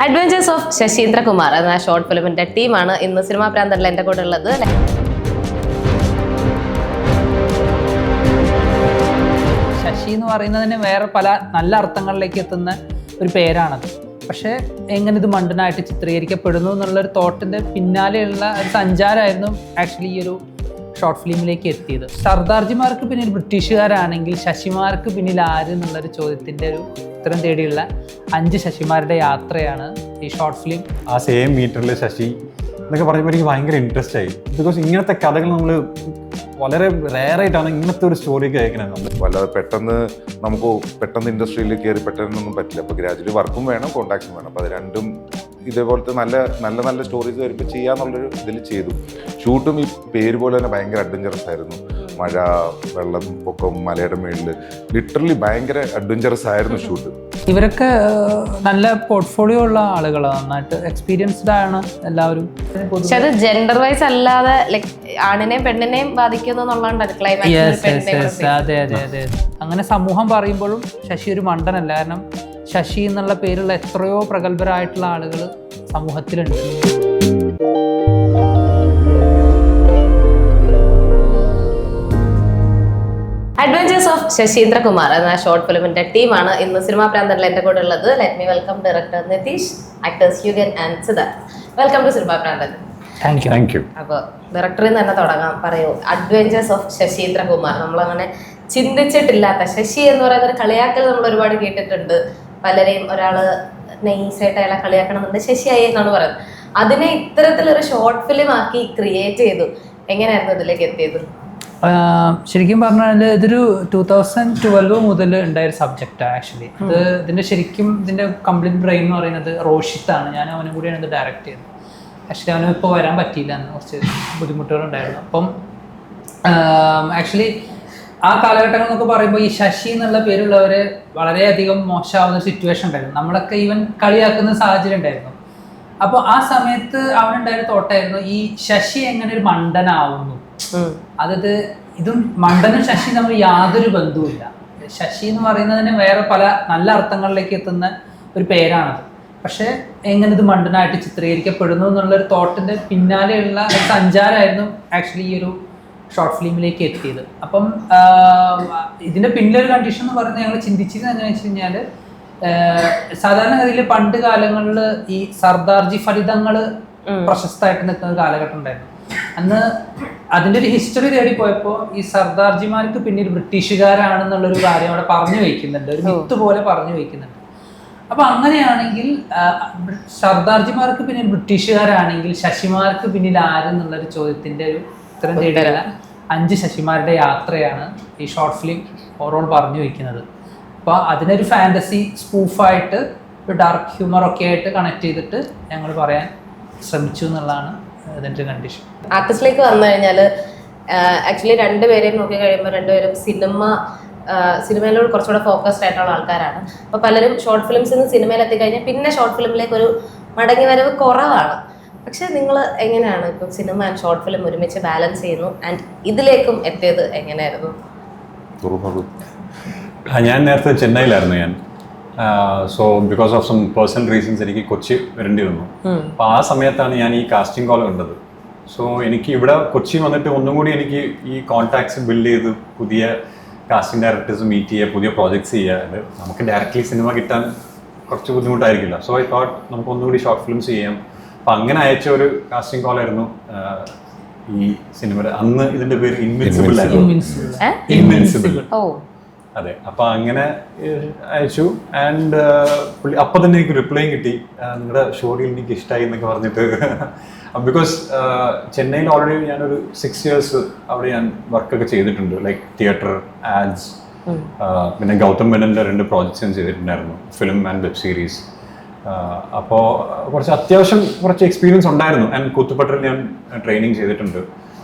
Adventures of ശശീന്ദ്രകുമാർ എന്ന short ഫിലിമിന്റെ ടീമാണ് ഇന്ന് സിനിമാ പ്രാന്തനിൽ എൻ്റെ കൂടെ ഉള്ളത്. ശശി എന്ന് പറയുന്നതിന് വേറെ പല നല്ല അർത്ഥങ്ങളിലേക്ക് എത്തുന്ന ഒരു പേരാണത്. പക്ഷേ എങ്ങനെ ഇത് മണ്ടനായിട്ട് ചിത്രീകരിക്കപ്പെടുന്നു എന്നുള്ളൊരു തോട്ടിൻ്റെ പിന്നാലെയുള്ള ഒരു സഞ്ചാരമായിരുന്നു ആക്ച്വലി ഈ ഒരു ഷോർട്ട് ഫിലിമിലേക്ക് എത്തിയത്. സർദാർജിമാർക്ക് പിന്നിൽ ബ്രിട്ടീഷുകാരാണെങ്കിൽ ശശിമാർക്ക് പിന്നിൽ ആര് എന്നുള്ളൊരു ചോദ്യത്തിൻ്റെ ഒരു ഉത്തരം തേടിയുള്ള 5 ശശിമാരുടെ യാത്രയാണ് ഈ ഷോർട്ട് ഫിലിം. ആ സെയിം മീറ്ററിൽ ശശി എന്നൊക്കെ പറയുമ്പോൾ എനിക്ക് ഭയങ്കര ഇൻട്രസ്റ്റ് ആയി. ബിക്കോസ് ഇങ്ങനത്തെ കഥകൾ നമ്മൾ വളരെ റെയറായിട്ടാണ് ഇങ്ങനത്തെ ഒരു സ്റ്റോറിയൊക്കെ അയക്കുന്നത്. നമ്മൾ വല്ലാതെ പെട്ടെന്ന് ഇൻഡസ്ട്രിയിൽ കയറി പെട്ടെന്നൊന്നും പറ്റില്ല. അപ്പോൾ ഗ്രാജുവലി വർക്കും വേണം, കോൺടാക്ട്സും വേണം. അപ്പോൾ അത് രണ്ടും ഇതേപോലത്തെ നല്ല സ്റ്റോറീസ് വരുമ്പോൾ ചെയ്യാന്നുള്ളൊരു ഇതിൽ ചെയ്തു. ഷൂട്ടും ഈ പേര് പോലെ തന്നെ ഭയങ്കര അഡ്വഞ്ചറസ് ആയിരുന്നു. മഴ, വെള്ളം, പൊക്കം, മലയുടെ മേളിൽ ലിറ്ററലി ഭയങ്കര അഡ്വഞ്ചറസ് ആയിരുന്നു ഷൂട്ട്. ഇവരൊക്കെ നല്ല പോർട്ട്ഫോളിയോ ഉള്ള ആളുകളാണ്, നന്നായിട്ട് എക്സ്പീരിയൻസ്ഡ് ആണ് എല്ലാവരും. പക്ഷെ അത് ജെൻഡർ വൈസ് അല്ലാതെ ലൈക് ആണിനെയും പെണ്ണിനെയും ബാധിക്കുന്നു എന്നുള്ളതാണ്. അതെ. അങ്ങനെ സമൂഹം പറയുമ്പോഴും ശശി ഒരു മണ്ടനല്ല. കാരണം ശശി എന്നുള്ള പേരുള്ള എത്രയോ പ്രഗത്ഭരായിട്ടുള്ള ആളുകൾ സമൂഹത്തിലുണ്ട്. അഡ്വഞ്ചേഴ്സ് ഓഫ് ശശീന്ദ്രകുമാർ എന്ന ഷോർട്ട് ഫിലിമിന്റെ ടീമാണ് ഇന്ന് സിനിമാ പ്രാന്തനിൽ എൻ്റെ കൂടെ ഉള്ളത്. Let me welcome director Nitish, actors Yugan and Siddharth. Welcome to cinema Pranthan. Thank you. അപ്പോൾ ഡയറക്ടറിൽ നിന്ന് തന്നെ തുടങ്ങാം. പറയൂ, അഡ്വഞ്ചേഴ്സ് ഓഫ് ശശീന്ദ്രകുമാർ. നമ്മളങ്ങനെ ചിന്തിച്ചിട്ടില്ലാത്ത ശശി എന്ന് പറയുന്ന ഒരു കളിയാക്കൽ നമ്മൾ ഒരുപാട് കേട്ടിട്ടുണ്ട്. പലരെയും ഒരാൾ നൈസായിട്ട് അയാളെ കളിയാക്കണമെന്നുണ്ട്, ശശിയായി എന്നാണ് പറയുന്നത്. അതിനെ ഇത്തരത്തിലൊരു ഷോർട്ട് ഫിലിം ആക്കി ക്രിയേറ്റ് ചെയ്തു. എങ്ങനെയായിരുന്നു ഇതിലേക്ക് എത്തിയത്? ശരിക്കും പറഞ്ഞാൽ ഇതൊരു 2012 മുതൽ ഉണ്ടായൊരു സബ്ജക്റ്റാണ് ആക്ച്വലി. ഇതിൻ്റെ കംപ്ലീറ്റ് ബ്രെയിൻ എന്ന് പറയുന്നത് റോഷിത്താണ്. ഞാൻ അവനും കൂടിയാണ് ഇത് ഡയറക്റ്റ് ചെയ്തത്. ആക്ച്വലി അവനും ഇപ്പോൾ വരാൻ പറ്റിയില്ല, എന്ന് കുറച്ച് ബുദ്ധിമുട്ടുകളുണ്ടായിരുന്നു. അപ്പം ആക്ച്വലി ആ കാലഘട്ടങ്ങൾ എന്നൊക്കെ പറയുമ്പോൾ ഈ ശശി എന്നുള്ള പേരുള്ളവർ വളരെയധികം മോശമാവുന്ന സിറ്റുവേഷൻ ഉണ്ടായിരുന്നു. നമ്മളൊക്കെ ഈവൻ കളിയാക്കുന്ന സാഹചര്യം ഉണ്ടായിരുന്നു. അപ്പോൾ ആ സമയത്ത് അവനുണ്ടായിരുന്ന തോട്ടായിരുന്നു ഈ ശശി എങ്ങനെ ഒരു മണ്ടനാവുന്നു. അതായത് ഇതും മണ്ടനും ശശി തമ്മിൽ യാതൊരു ബന്ധവുമില്ല. ശശി എന്ന് പറയുന്നതിന് വേറെ പല നല്ല അർത്ഥങ്ങളിലേക്ക് എത്തുന്ന ഒരു പേരാണത്. പക്ഷേ എങ്ങനെ ഇത് മണ്ടനായിട്ട് ചിത്രീകരിക്കപ്പെടുന്നു എന്നുള്ളൊരു തോട്ടിൻ്റെ പിന്നാലെയുള്ള ഒരു സഞ്ചാരമായിരുന്നു ആക്ച്വലി ഈ ഒരു ഷോർട്ട് ഫിലിമിലേക്ക് എത്തിയത്. അപ്പം ഇതിൻ്റെ പിന്നിലൊരു കണ്ടീഷൻ എന്ന് പറയുന്നത് ഞങ്ങൾ ചിന്തിച്ചിരുന്നത് എന്താണെന്ന് വെച്ച് കഴിഞ്ഞാൽ, സാധാരണഗതിയിൽ പണ്ട് കാലങ്ങളിൽ ഈ സർദാർജി ഫലിതങ്ങൾ പ്രശസ്തമായിട്ട് നിൽക്കുന്ന ഒരു കാലഘട്ടം ഉണ്ടായിരുന്നു. അന്ന് അതിൻ്റെ ഒരു ഹിസ്റ്ററി തേടി പോയപ്പോൾ ഈ സർദാർജിമാർക്ക് പിന്നീട് ബ്രിട്ടീഷുകാരാണെന്നുള്ളൊരു കാര്യം അവിടെ പറഞ്ഞു വയ്ക്കുന്നുണ്ട്, ഒരു മിത്ത് പോലെ പറഞ്ഞു വയ്ക്കുന്നുണ്ട്. അപ്പോൾ അങ്ങനെയാണെങ്കിൽ സർദാർജിമാർക്ക് പിന്നിൽ ബ്രിട്ടീഷുകാരാണെങ്കിൽ ശശിമാർക്ക് പിന്നിൽ ആരെന്നുള്ളൊരു ചോദ്യത്തിൻ്റെ ഒരു ഉത്തരം തേടിയുള്ള 5 ശശിമാരുടെ യാത്രയാണ് ഈ ഷോർട്ട് ഫിലിം ഓവറോൾ പറഞ്ഞു വയ്ക്കുന്നത്. അപ്പോൾ അതിനൊരു ഫാൻറ്റസി സ്പൂഫായിട്ട് ഒരു ഡാർക്ക് ഹ്യൂമറൊക്കെ ആയിട്ട് കണക്ട് ചെയ്തിട്ട് ഞങ്ങൾ പറയാൻ ശ്രമിച്ചു എന്നുള്ളതാണ് ഇതിൻ്റെ കണ്ടീഷൻ. ആർട്ടിസ്റ്റിലേക്ക് വന്നു കഴിഞ്ഞാൽ ആക്ച്വലി രണ്ടുപേരെയും നോക്കി കഴിയുമ്പോൾ രണ്ടുപേരും സിനിമയിലോട് കുറച്ചുകൂടെ ഫോക്കസ്ഡ് ആയിട്ടുള്ള ആൾക്കാരാണ്. അപ്പോൾ പലരും ഷോർട്ട് ഫിലിംസിൽ നിന്ന് സിനിമയിൽ എത്തിക്കഴിഞ്ഞാൽ പിന്നെ ഷോർട്ട് ഫിലിമിലേക്ക് ഒരു മടങ്ങി വരവ് കുറവാണ്. പക്ഷെ നിങ്ങൾ എങ്ങനെയാണ് ഇപ്പം സിനിമ ആൻഡ് ഷോർട്ട് ഫിലിം ഒരുമിച്ച് ബാലൻസ് ചെയ്യുന്നു? ആൻഡ് ഇതിലേക്കും എത്തിയത് എങ്ങനെയായിരുന്നു? ഞാൻ നേരത്തെ ചെന്നൈയിലായിരുന്നു. So because of some personal reasons എനിക്ക് കൊച്ചി വരേണ്ടി വന്നു. അപ്പോൾ ആ സമയത്താണ് ഞാൻ ഈ കാസ്റ്റിംഗ് കോൾ കണ്ടത്. സോ എനിക്ക് ഇവിടെ കൊച്ചി വന്നിട്ട് ഒന്നും കൂടി എനിക്ക് ഈ കോൺടാക്ട്സ് ബിൽഡ് ചെയ്ത് പുതിയ കാസ്റ്റിംഗ് ഡയറക്ടേഴ്സ് മീറ്റ് ചെയ്യുക, പുതിയ പ്രോജക്ട്സ് ചെയ്യുക. നമുക്ക് ഡയറക്റ്റ്ലി സിനിമ കിട്ടാൻ കുറച്ച് ബുദ്ധിമുട്ടായിരിക്കില്ല. സോ ഐ തോട്ട് നമുക്ക് ഒന്നുകൂടി ഷോർട്ട് ഫിലിംസ് ചെയ്യാം. അപ്പം അങ്ങനെ അയച്ച ഒരു കാസ്റ്റിംഗ് കോൾ ആയിരുന്നു ഈ സിനിമയുടെ. അന്ന് ഇതിൻ്റെ പേര് ഇൻവിൻസിബിൾ ആയിരുന്നു. അതെ. അപ്പം അങ്ങനെ അയച്ചു. ആൻഡ് പുള്ളി അപ്പം തന്നെ എനിക്ക് റിപ്ലൈയും കിട്ടി, നിങ്ങളുടെ ഷോയിൽ എനിക്ക് ഇഷ്ടമായി എന്നൊക്കെ പറഞ്ഞിട്ട്. ബിക്കോസ് ചെന്നൈയിൽ ഓൾറെഡി ഞാനൊരു 6 years അവിടെ ഞാൻ വർക്കൊക്കെ ചെയ്തിട്ടുണ്ട്, ലൈക്ക് തിയേറ്റർ, ആഡ്സ്, പിന്നെ ഗൗതം മേനൻ്റെ 2 പ്രോജക്ട്സ് ഞാൻ ചെയ്തിട്ടുണ്ടായിരുന്നു, ഫിലിം ആൻഡ് വെബ് സീരീസ്. അപ്പോൾ അത്യാവശ്യം കുറച്ച് എക്സ്പീരിയൻസ് ഉണ്ടായിരുന്നു. ആൻഡ് കൂത്തുപട്ടറിൽ ഞാൻ ട്രെയിനിങ് ചെയ്തിട്ടുണ്ട്,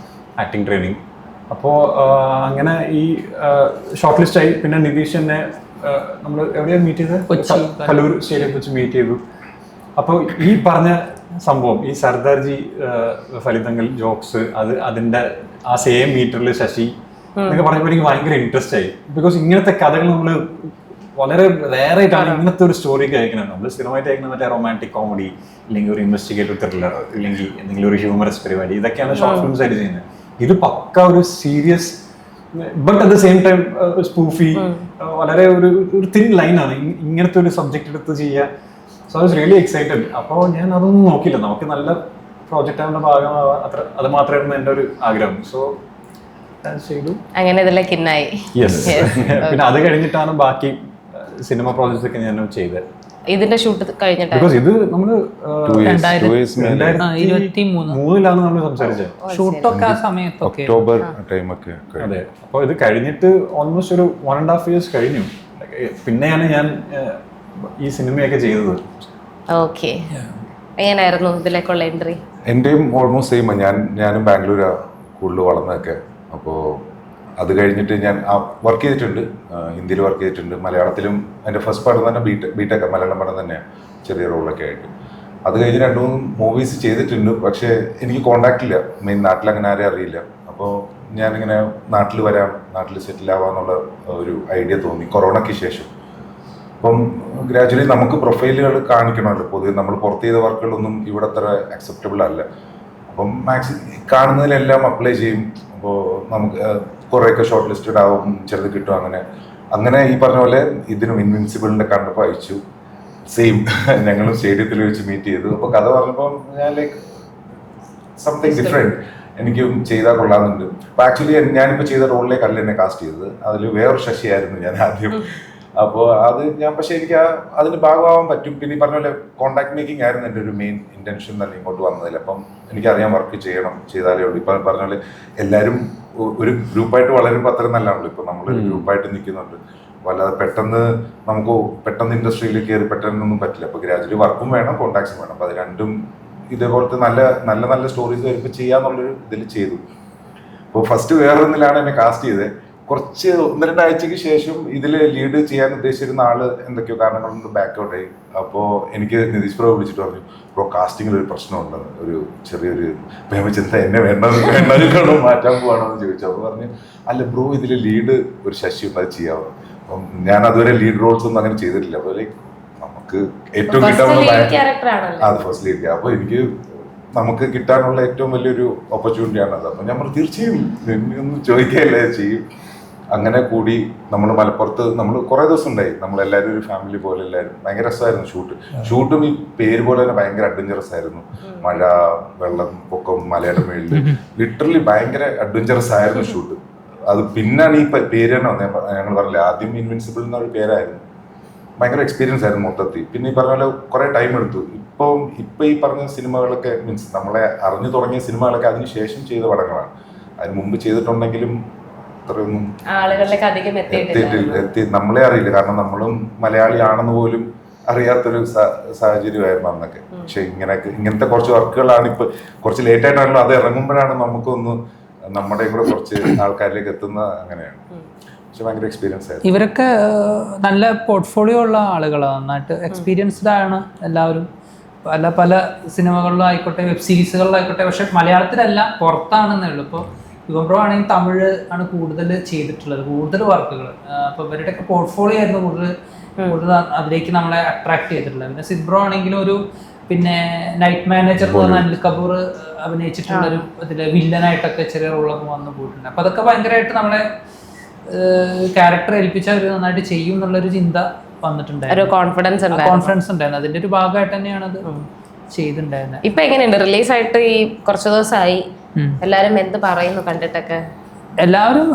ആക്ടിങ് ട്രെയിനിങ്. അപ്പോൾ അങ്ങനെ ഈ ഷോർട്ട് ലിസ്റ്റ് ആയി. പിന്നെ നിതീഷ് എന്നെ നമ്മൾ എവിടെയാണ് മീറ്റ് ചെയ്തത്? കലൂർ സ്റ്റേഡിയത്തിൽ വെച്ച് മീറ്റ് ചെയ്തു. അപ്പോൾ ഈ പറഞ്ഞ സംഭവം, ഈ സർദാർജി ഫലിതങ്ങൾ, ജോക്സ്, അതിൻ്റെ ആ സെയിം മീറ്ററിൽ ശശി എന്നൊക്കെ പറയുമ്പോൾ എനിക്ക് ഭയങ്കര ഇൻട്രസ്റ്റ് ആയി. ബിക്കോസ് ഇങ്ങനത്തെ കഥകൾ നമ്മൾ വളരെ റെയർ ആയിട്ടാണ് ഇങ്ങനത്തെ ഒരു സ്റ്റോറി കേൾക്കുന്നത്. നമ്മൾ സ്ഥിരമായിട്ട് കേൾക്കുന്ന മറ്റേ റൊമാൻറ്റിക് കോമഡി, ഇല്ലെങ്കിൽ ഒരു ഇൻവെസ്റ്റിഗേറ്റീവ് ത്രില്ലർ, ഇല്ലെങ്കിൽ എന്തെങ്കിലും ഒരു ഹ്യൂമറസ് പരിപാടി, ഇതൊക്കെയാണ് ഷോർട്ട് ഫിലിംസ് ആയിട്ട് ചെയ്യുന്നത്. ഇത് പക്ക ഒരു serious but at the same time spoofy, വളരെ ഒരു തിൻ ലൈനാണ് ഇങ്ങനത്തെ ഒരു സബ്ജക്റ്റ് എടുത്ത് ചെയ്യുക. So I was really excited. അപ്പോൾ ഞാൻ അതൊന്നും നോക്കില്ല, നമുക്ക് നല്ല പ്രോജക്റ്റ് ആവുന്ന ഭാഗമാവാം, അത് മാത്രമായിരുന്നു എൻ്റെ ഒരു ആഗ്രഹം. സോ ചെയ്തു, അങ്ങനെ ഇതിലേക്ക് ഇന്നായി. യെസ്. പിന്നെ അത് കഴിഞ്ഞിട്ടാണ് ബാക്കി സിനിമ പ്രോജക്ട്സ് ഒക്കെ ഞാൻ ചെയ്തത്. ഇതിന്റെ ഷൂട്ട് കഴിഞ്ഞിട്ടാണ്. ബിക്കോസ് ഇത് നമ്മള് 2023 2023 നമ്മൾ സംസാരിച്ചത്, ഷൂട്ടൊക്കെ ആ സമയത്തൊക്കെ ഒക്ടോബർ ടൈമൊക്കെ. അതെ. അപ്പോൾ ഇത് കഴിഞ്ഞിട്ട് ഓൾമോസ്റ്റ് ഒരു 1.5 years കഴിഞ്ഞു. പിന്നെയാണ് ഞാൻ ഈ സിനിമയൊക്കെ ചെയ്തത്. ഓക്കെ, എങ്ങനെയായിരുന്നു ഇതിലേക്കുള്ള എൻട്രി? എൻ്റെയും ഓൾമോസ്റ്റ് സെയിം. ഞാനും ബാംഗ്ലൂരാണ് കൂടുതൽ വളർന്നതൊക്കെ. അപ്പോൾ അത് കഴിഞ്ഞിട്ട് ഞാൻ വർക്ക് ചെയ്തിട്ടുണ്ട്, ഹിന്ദിയിൽ വർക്ക് ചെയ്തിട്ടുണ്ട്, മലയാളത്തിലും. എൻ്റെ ഫസ്റ്റ് പടം തന്നെ ബിടെക് മലയാളം പടം തന്നെയാണ്, ചെറിയ റോളൊക്കെ ആയിട്ട്. അത് കഴിഞ്ഞ് 2-3 മൂവീസ് ചെയ്തിട്ടുണ്ട്. പക്ഷേ എനിക്ക് കോണ്ടാക്ട് ഇല്ല, മെയിൻ നാട്ടിൽ അങ്ങനെ ആരെയും അറിയില്ല. അപ്പോൾ ഞാനിങ്ങനെ നാട്ടിൽ വരാം, നാട്ടിൽ സെറ്റിൽ ആവാമെന്നുള്ള ഒരു ഐഡിയ തോന്നി കൊറോണയ്ക്ക് ശേഷം. അപ്പം ഗ്രാജുവലി നമുക്ക് പ്രൊഫൈലുകൾ കാണിക്കണമല്ലോ. പൊതുവെ നമ്മൾ പുറത്ത് ചെയ്ത വർക്കുകളൊന്നും ഇവിടെ അത്ര അക്സെപ്റ്റബിൾ അല്ല. അപ്പം കാണുന്നതിലെല്ലാം അപ്ലൈ ചെയ്യും. അപ്പോൾ നമുക്ക് കുറേയൊക്കെ ഷോർട്ട് ലിസ്റ്റഡ് ആവും, ചിലത് കിട്ടും. അങ്ങനെ ഈ പറഞ്ഞ പോലെ ഇതിനും ഇൻവിൻസിബിളിൻ്റെ കണ്ടപ്പോൾ അയച്ചു. സെയിം, ഞങ്ങളും സ്റ്റേഡിയത്തിൽ വെച്ച് മീറ്റ് ചെയ്തു. അപ്പോൾ കഥ പറഞ്ഞപ്പോൾ ഞാൻ ലൈക്ക് സംതിങ് ഡിഫറെൻറ്റ്, എനിക്കും ചെയ്താൽ കൊള്ളാമെന്നുണ്ട്. അപ്പോൾ ആക്ച്വലി ഞാനിപ്പോൾ ചെയ്ത റോളിലേക്കല്ല എന്നെ കാസ്റ്റ് ചെയ്തത്, അതിൽ വേറൊരു ശശിയായിരുന്നു ഞാൻ ആദ്യം. അപ്പോൾ അത് പക്ഷേ എനിക്ക് അതിന് ഭാഗമാവാൻ പറ്റും. പിന്നെ ഈ പറഞ്ഞ പോലെ കോണ്ടാക്ട് മേക്കിംഗ് ആയിരുന്നു എൻ്റെ ഒരു മെയിൻ ഇൻറ്റൻഷൻ തന്നെ ഇങ്ങോട്ട് വന്നതിൽ. അപ്പം എനിക്കറിയാം വർക്ക് ചെയ്താലേ ഉള്ളൂ. ഇപ്പം പറഞ്ഞ പോലെ എല്ലാവരും ഒരു ഗ്രൂപ്പായിട്ട് വളരുമ്പോൾ അത്ര നല്ലതാണല്ലോ. ഇപ്പം നമ്മളൊരു ഗ്രൂപ്പായിട്ട് നിൽക്കുന്നുണ്ട്, വല്ലാതെ പെട്ടെന്ന് ഇൻഡസ്ട്രിയിൽ കയറി പെട്ടെന്നൊന്നും പറ്റില്ല. അപ്പോൾ ഗ്രാജുവലി വർക്കും വേണം, കോണ്ടാക്ട്സും വേണം. അപ്പോൾ അത് രണ്ടും ഇതേപോലത്തെ നല്ല സ്റ്റോറീസ് വരുമ്പോൾ ചെയ്യാന്നുള്ളൊരു ഇതിൽ ചെയ്തു. അപ്പോൾ ഫസ്റ്റ് വേറൊന്നിലാണ് എന്നെ കാസ്റ്റ് ചെയ്തത്. കുറച്ച് 1-2 ആഴ്ചയ്ക്ക് ശേഷം ഇതിൽ ലീഡ് ചെയ്യാൻ ഉദ്ദേശിച്ചിരുന്ന ആള് എന്തൊക്കെയോ കാരണങ്ങൾ കൊണ്ട് ബാക്കൗട്ടായി. അപ്പോൾ എനിക്ക് നിതീഷ് ബ്രോ വിളിച്ചിട്ട് പറഞ്ഞു, ബ്രോ കാസ്റ്റിങ്ങിൽ ഒരു പ്രശ്നമുണ്ടെന്ന്, ഒരു ചെറിയൊരു ചിന്ത എന്നെ വേണ്ടോ മാറ്റാൻ പോവാണോ എന്ന് ചോദിച്ചു. അപ്പോൾ പറഞ്ഞു, അല്ല ബ്രോ ഇതിൽ ലീഡ് ഒരു ശശി ഉണ്ട്, അത് ചെയ്യാമോ? അപ്പം ഞാൻ അതുവരെ ലീഡ് റോൾസ് ഒന്നും അങ്ങനെ ചെയ്തിട്ടില്ല. അപ്പോൾ ലൈക്ക് നമുക്ക് ഏറ്റവും കിട്ടാനുള്ള അത് ഫസ്റ്റ് ലീഡ്. അപ്പോൾ എനിക്ക് നമുക്ക് കിട്ടാനുള്ള ഏറ്റവും വലിയൊരു ഓപ്പർച്യൂണിറ്റിയാണ് അത്. അപ്പം ഞാൻ തീർച്ചയായും ഒന്നും ചോദിക്കുകയല്ലേ ചെയ്യും. അങ്ങനെ കൂടി നമ്മൾ മലപ്പുറത്ത് നമ്മൾ കുറേ ദിവസം ഉണ്ടായി. നമ്മളെല്ലാവരും ഒരു ഫാമിലി പോലെ എല്ലാവരും. ഭയങ്കര രസമായിരുന്നു ഷൂട്ടും ഈ പേര് പോലെ തന്നെ ഭയങ്കര അഡ്വഞ്ചറസ് ആയിരുന്നു. മഴ, വെള്ളം, പൊക്കം, മലയുടെ മേളിൽ ലിറ്ററലി ഭയങ്കര അഡ്വഞ്ചറസ് ആയിരുന്നു ഷൂട്ട്. അത് പിന്നാണ് ഈ പേര് തന്നെ വന്നത്. ഞങ്ങൾ പറഞ്ഞില്ല, ആദ്യം ഇൻവിൻസിബിൾ എന്നൊരു പേരായിരുന്നു. ഭയങ്കര എക്സ്പീരിയൻസ് ആയിരുന്നു മൊത്തത്തിൽ. പിന്നെ ഈ പറഞ്ഞ പോലെ കുറേ ടൈം എടുത്തു. ഇപ്പം ഈ പറഞ്ഞ സിനിമകളൊക്കെ മീൻസ് നമ്മളെ അറിഞ്ഞു തുടങ്ങിയ സിനിമകളൊക്കെ അതിന് ശേഷം ചെയ്ത പടങ്ങളാണ്. അതിന് മുമ്പ് ചെയ്തിട്ടുണ്ടെങ്കിലും അത്രയൊന്നും ആളുകളിലേക്ക് അധികം നമ്മളെ അറിയില്ല. കാരണം നമ്മളും മലയാളിയാണെന്ന് പോലും അറിയാത്തൊരു സാഹചര്യമായിരുന്നു അന്നൊക്കെ. പക്ഷെ ഇങ്ങനത്തെ കുറച്ച് വർക്കുകളാണ് ഇപ്പൊ കുറച്ച് ലേറ്റ് ആയിട്ടാണല്ലോ അത് ഇറങ്ങുമ്പോഴാണ് നമുക്കൊന്ന് നമ്മുടെ കൂടെ കുറച്ച് ആൾക്കാരിലേക്ക് എത്തുന്ന. അങ്ങനെയാണ്. പക്ഷെ ഭയങ്കര എക്സ്പീരിയൻസ് ആയിരുന്നു. ഇവരൊക്കെ നല്ല പോർട്ട്ഫോളിയോ ഉള്ള ആളുകളാണ്, നന്നായിട്ട് എക്സ്പീരിയൻസ്ഡ് ആണ് എല്ലാവരും. പല സിനിമകളിലും ആയിക്കോട്ടെ, വെബ് സീരീസുകളിലായിക്കോട്ടെ. പക്ഷെ മലയാളത്തിലല്ല, പുറത്താണെന്നേ ഉള്ളൂ. ഇപ്പോൾ യുവൻ ബ്രോ ആണെങ്കിൽ തമിഴ് ആണ് കൂടുതൽ ചെയ്തിട്ടുള്ളത്, കൂടുതൽ വർക്കുകൾ. അപ്പോൾ ഇവരുടെയൊക്കെ പോർട്ട്ഫോളിയോ ആയിരുന്നു കൂടുതൽ അതിലേക്ക് നമ്മളെ അട്രാക്ട് ചെയ്തിട്ടുള്ളത്. പിന്നെ സിദ് ബ്രോ ആണെങ്കിലും പിന്നെ നൈറ്റ് മാനേജർ എന്ന് പറഞ്ഞ അനിൽ കപൂർ അഭിനയിച്ചിട്ടുള്ളൊരു ഇതില് വില്ലനായിട്ടൊക്കെ ചെറിയ റോളൊക്കെ വന്നു പോയിട്ടുണ്ട്. അപ്പോൾ അതൊക്കെ ഭയങ്കരമായിട്ട് നമ്മളെ ക്യാരക്ടർ ഏൽപ്പിച്ച അവർ നന്നായിട്ട് ചെയ്യും എന്നുള്ളൊരു ചിന്ത വന്നിട്ടുണ്ടായിരുന്നു, കോൺഫിഡൻസ് ഉണ്ടായിരുന്നു. അതിന്റെ ഒരു ഭാഗമായിട്ട് തന്നെയാണ് അത് ചെയ്തിട്ടുണ്ടായിരുന്നത്. ഇപ്പൊ എങ്ങനെയുണ്ട് റിലീസായിട്ട് ഈ കുറച്ച് ദിവസമായി, എല്ലാരും എന്ത് പറയുന്നു കണ്ടിട്ടൊക്കെ? എല്ലാവരും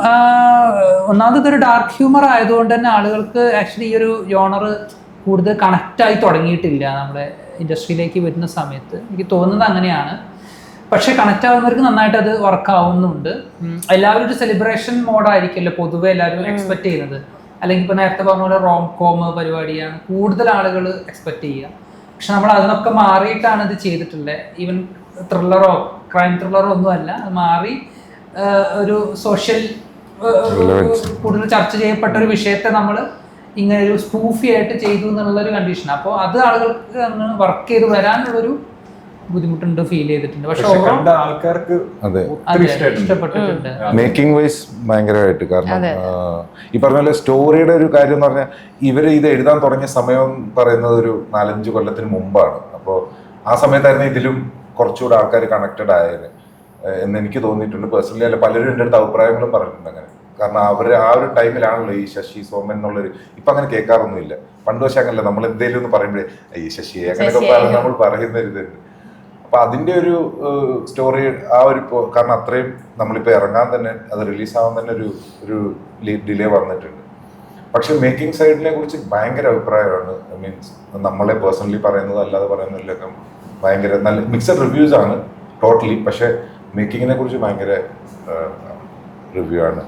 ഒന്നാമത് ഇതൊരു ഡാർക്ക് ഹ്യൂമർ ആയതുകൊണ്ട് തന്നെ ആളുകൾക്ക് ആക്ച്വലി ഈ ഒരു ജോണർ കൂടുതൽ കണക്റ്റായി തുടങ്ങിയിട്ടില്ല നമ്മുടെ ഇൻഡസ്ട്രിയിലേക്ക് വരുന്ന സമയത്ത്. എനിക്ക് തോന്നുന്നത് അങ്ങനെയാണ്. പക്ഷെ കണക്റ്റ് ആവുന്നവർക്ക് നന്നായിട്ട് അത് വർക്ക് ആവുന്നുണ്ട്. എല്ലാവരും ഒരു സെലിബ്രേഷൻ മോഡായിരിക്കുമല്ലോ പൊതുവെ എല്ലാവരും എക്സ്പെക്ട് ചെയ്യുന്നത്. അല്ലെങ്കിൽ ഇപ്പോൾ നേരത്തെ പറഞ്ഞ പോലെ റോം കോം പരിപാടിയാണ് കൂടുതൽ ആളുകൾ എക്സ്പെക്ട് ചെയ്യുക. പക്ഷെ നമ്മൾ അതിനൊക്കെ മാറിയിട്ടാണ് ഇത് ചെയ്തിട്ടുള്ളത്. ഈവൻ ത്രില്ലറോ ക്രൈം ത്രില്ലറോ ഒന്നുമല്ല, അത് മാറി ഒരു സോഷ്യൽ കൂടുതൽ ചർച്ച ചെയ്യപ്പെട്ട ഒരു വിഷയത്തെ നമ്മൾ ഇങ്ങനെ ഒരു സ്പൂഫി ആയിട്ട് ചെയ്തു എന്നുള്ളൊരു കണ്ടീഷൻ. അപ്പോൾ അത് ആളുകൾക്ക് അങ്ങ് വർക്ക് ചെയ്ത് വരാനുള്ളൊരു ബുദ്ധിമുട്ടുണ്ട് ഫീൽ ചെയ്തിട്ടുണ്ട്. പക്ഷെ പക്ഷെ കണ്ട ആൾക്കാർക്ക് അതെ ഒത്തിരി ഇഷ്ടമായിട്ടുണ്ട്. ഇഷ്ടപ്പെട്ടിട്ടുണ്ട്. മേക്കിംഗ് വൈസ് ഭയങ്കരമായിട്ട്. കാരണം ഈ പറഞ്ഞ പോലെ സ്റ്റോറിയുടെ ഒരു കാര്യം എന്ന് പറഞ്ഞാൽ ഇവര് ഇത് എഴുതാൻ തുടങ്ങിയ സമയം പറയുന്നത് ഒരു 4-5 കൊല്ലത്തിന് മുമ്പാണ്. അപ്പോൾ ആ സമയത്തായിരുന്നു ഇതിലും കുറച്ചുകൂടെ ആൾക്കാർ കണക്റ്റഡ് ആയത് എന്ന് എനിക്ക് തോന്നിയിട്ടുണ്ട് പേഴ്സണലി. അല്ല, പലരും എൻ്റെ അടുത്ത് അഭിപ്രായങ്ങളും പറഞ്ഞിട്ടുണ്ട് അങ്ങനെ. കാരണം അവർ ആ ഒരു ടൈമിലാണല്ലോ ഈ ശശി സോമൻ എന്നുള്ളൊരു, ഇപ്പൊ അങ്ങനെ കേൾക്കാറൊന്നുമില്ല. പണ്ട് പക്ഷെ അങ്ങനല്ല, നമ്മൾ എന്തെങ്കിലും ഒന്ന് പറയുമ്പോഴേ ഈ ശശി അങ്ങനെയൊക്കെ പറഞ്ഞ് നമ്മൾ പറയുന്ന ഒരു ഇതുണ്ട്. അപ്പൊ അതിന്റെ ഒരു സ്റ്റോറി ആ ഒരു, കാരണം അത്രയും നമ്മളിപ്പോ ഇറങ്ങാൻ തന്നെ, അത് റിലീസാവാൻ തന്നെ ഒരു ഡിലേ വന്നിട്ടുണ്ട്. പക്ഷെ മേക്കിംഗ് സൈഡിനെ കുറിച്ച് ഭയങ്കര അഭിപ്രായമാണ്. മീൻസ് നമ്മളെ പേഴ്സണലി പറയുന്നത് അല്ലാതെ പറയുന്നതിലൊക്കെ ഭയങ്കര നല്ല മിക്സഡ് റിവ്യൂസ് ആണ് ടോട്ടലി. പക്ഷെ മേക്കിങ്ങിനെ കുറിച്ച് ഭയങ്കര റിവ്യൂ ആണ്.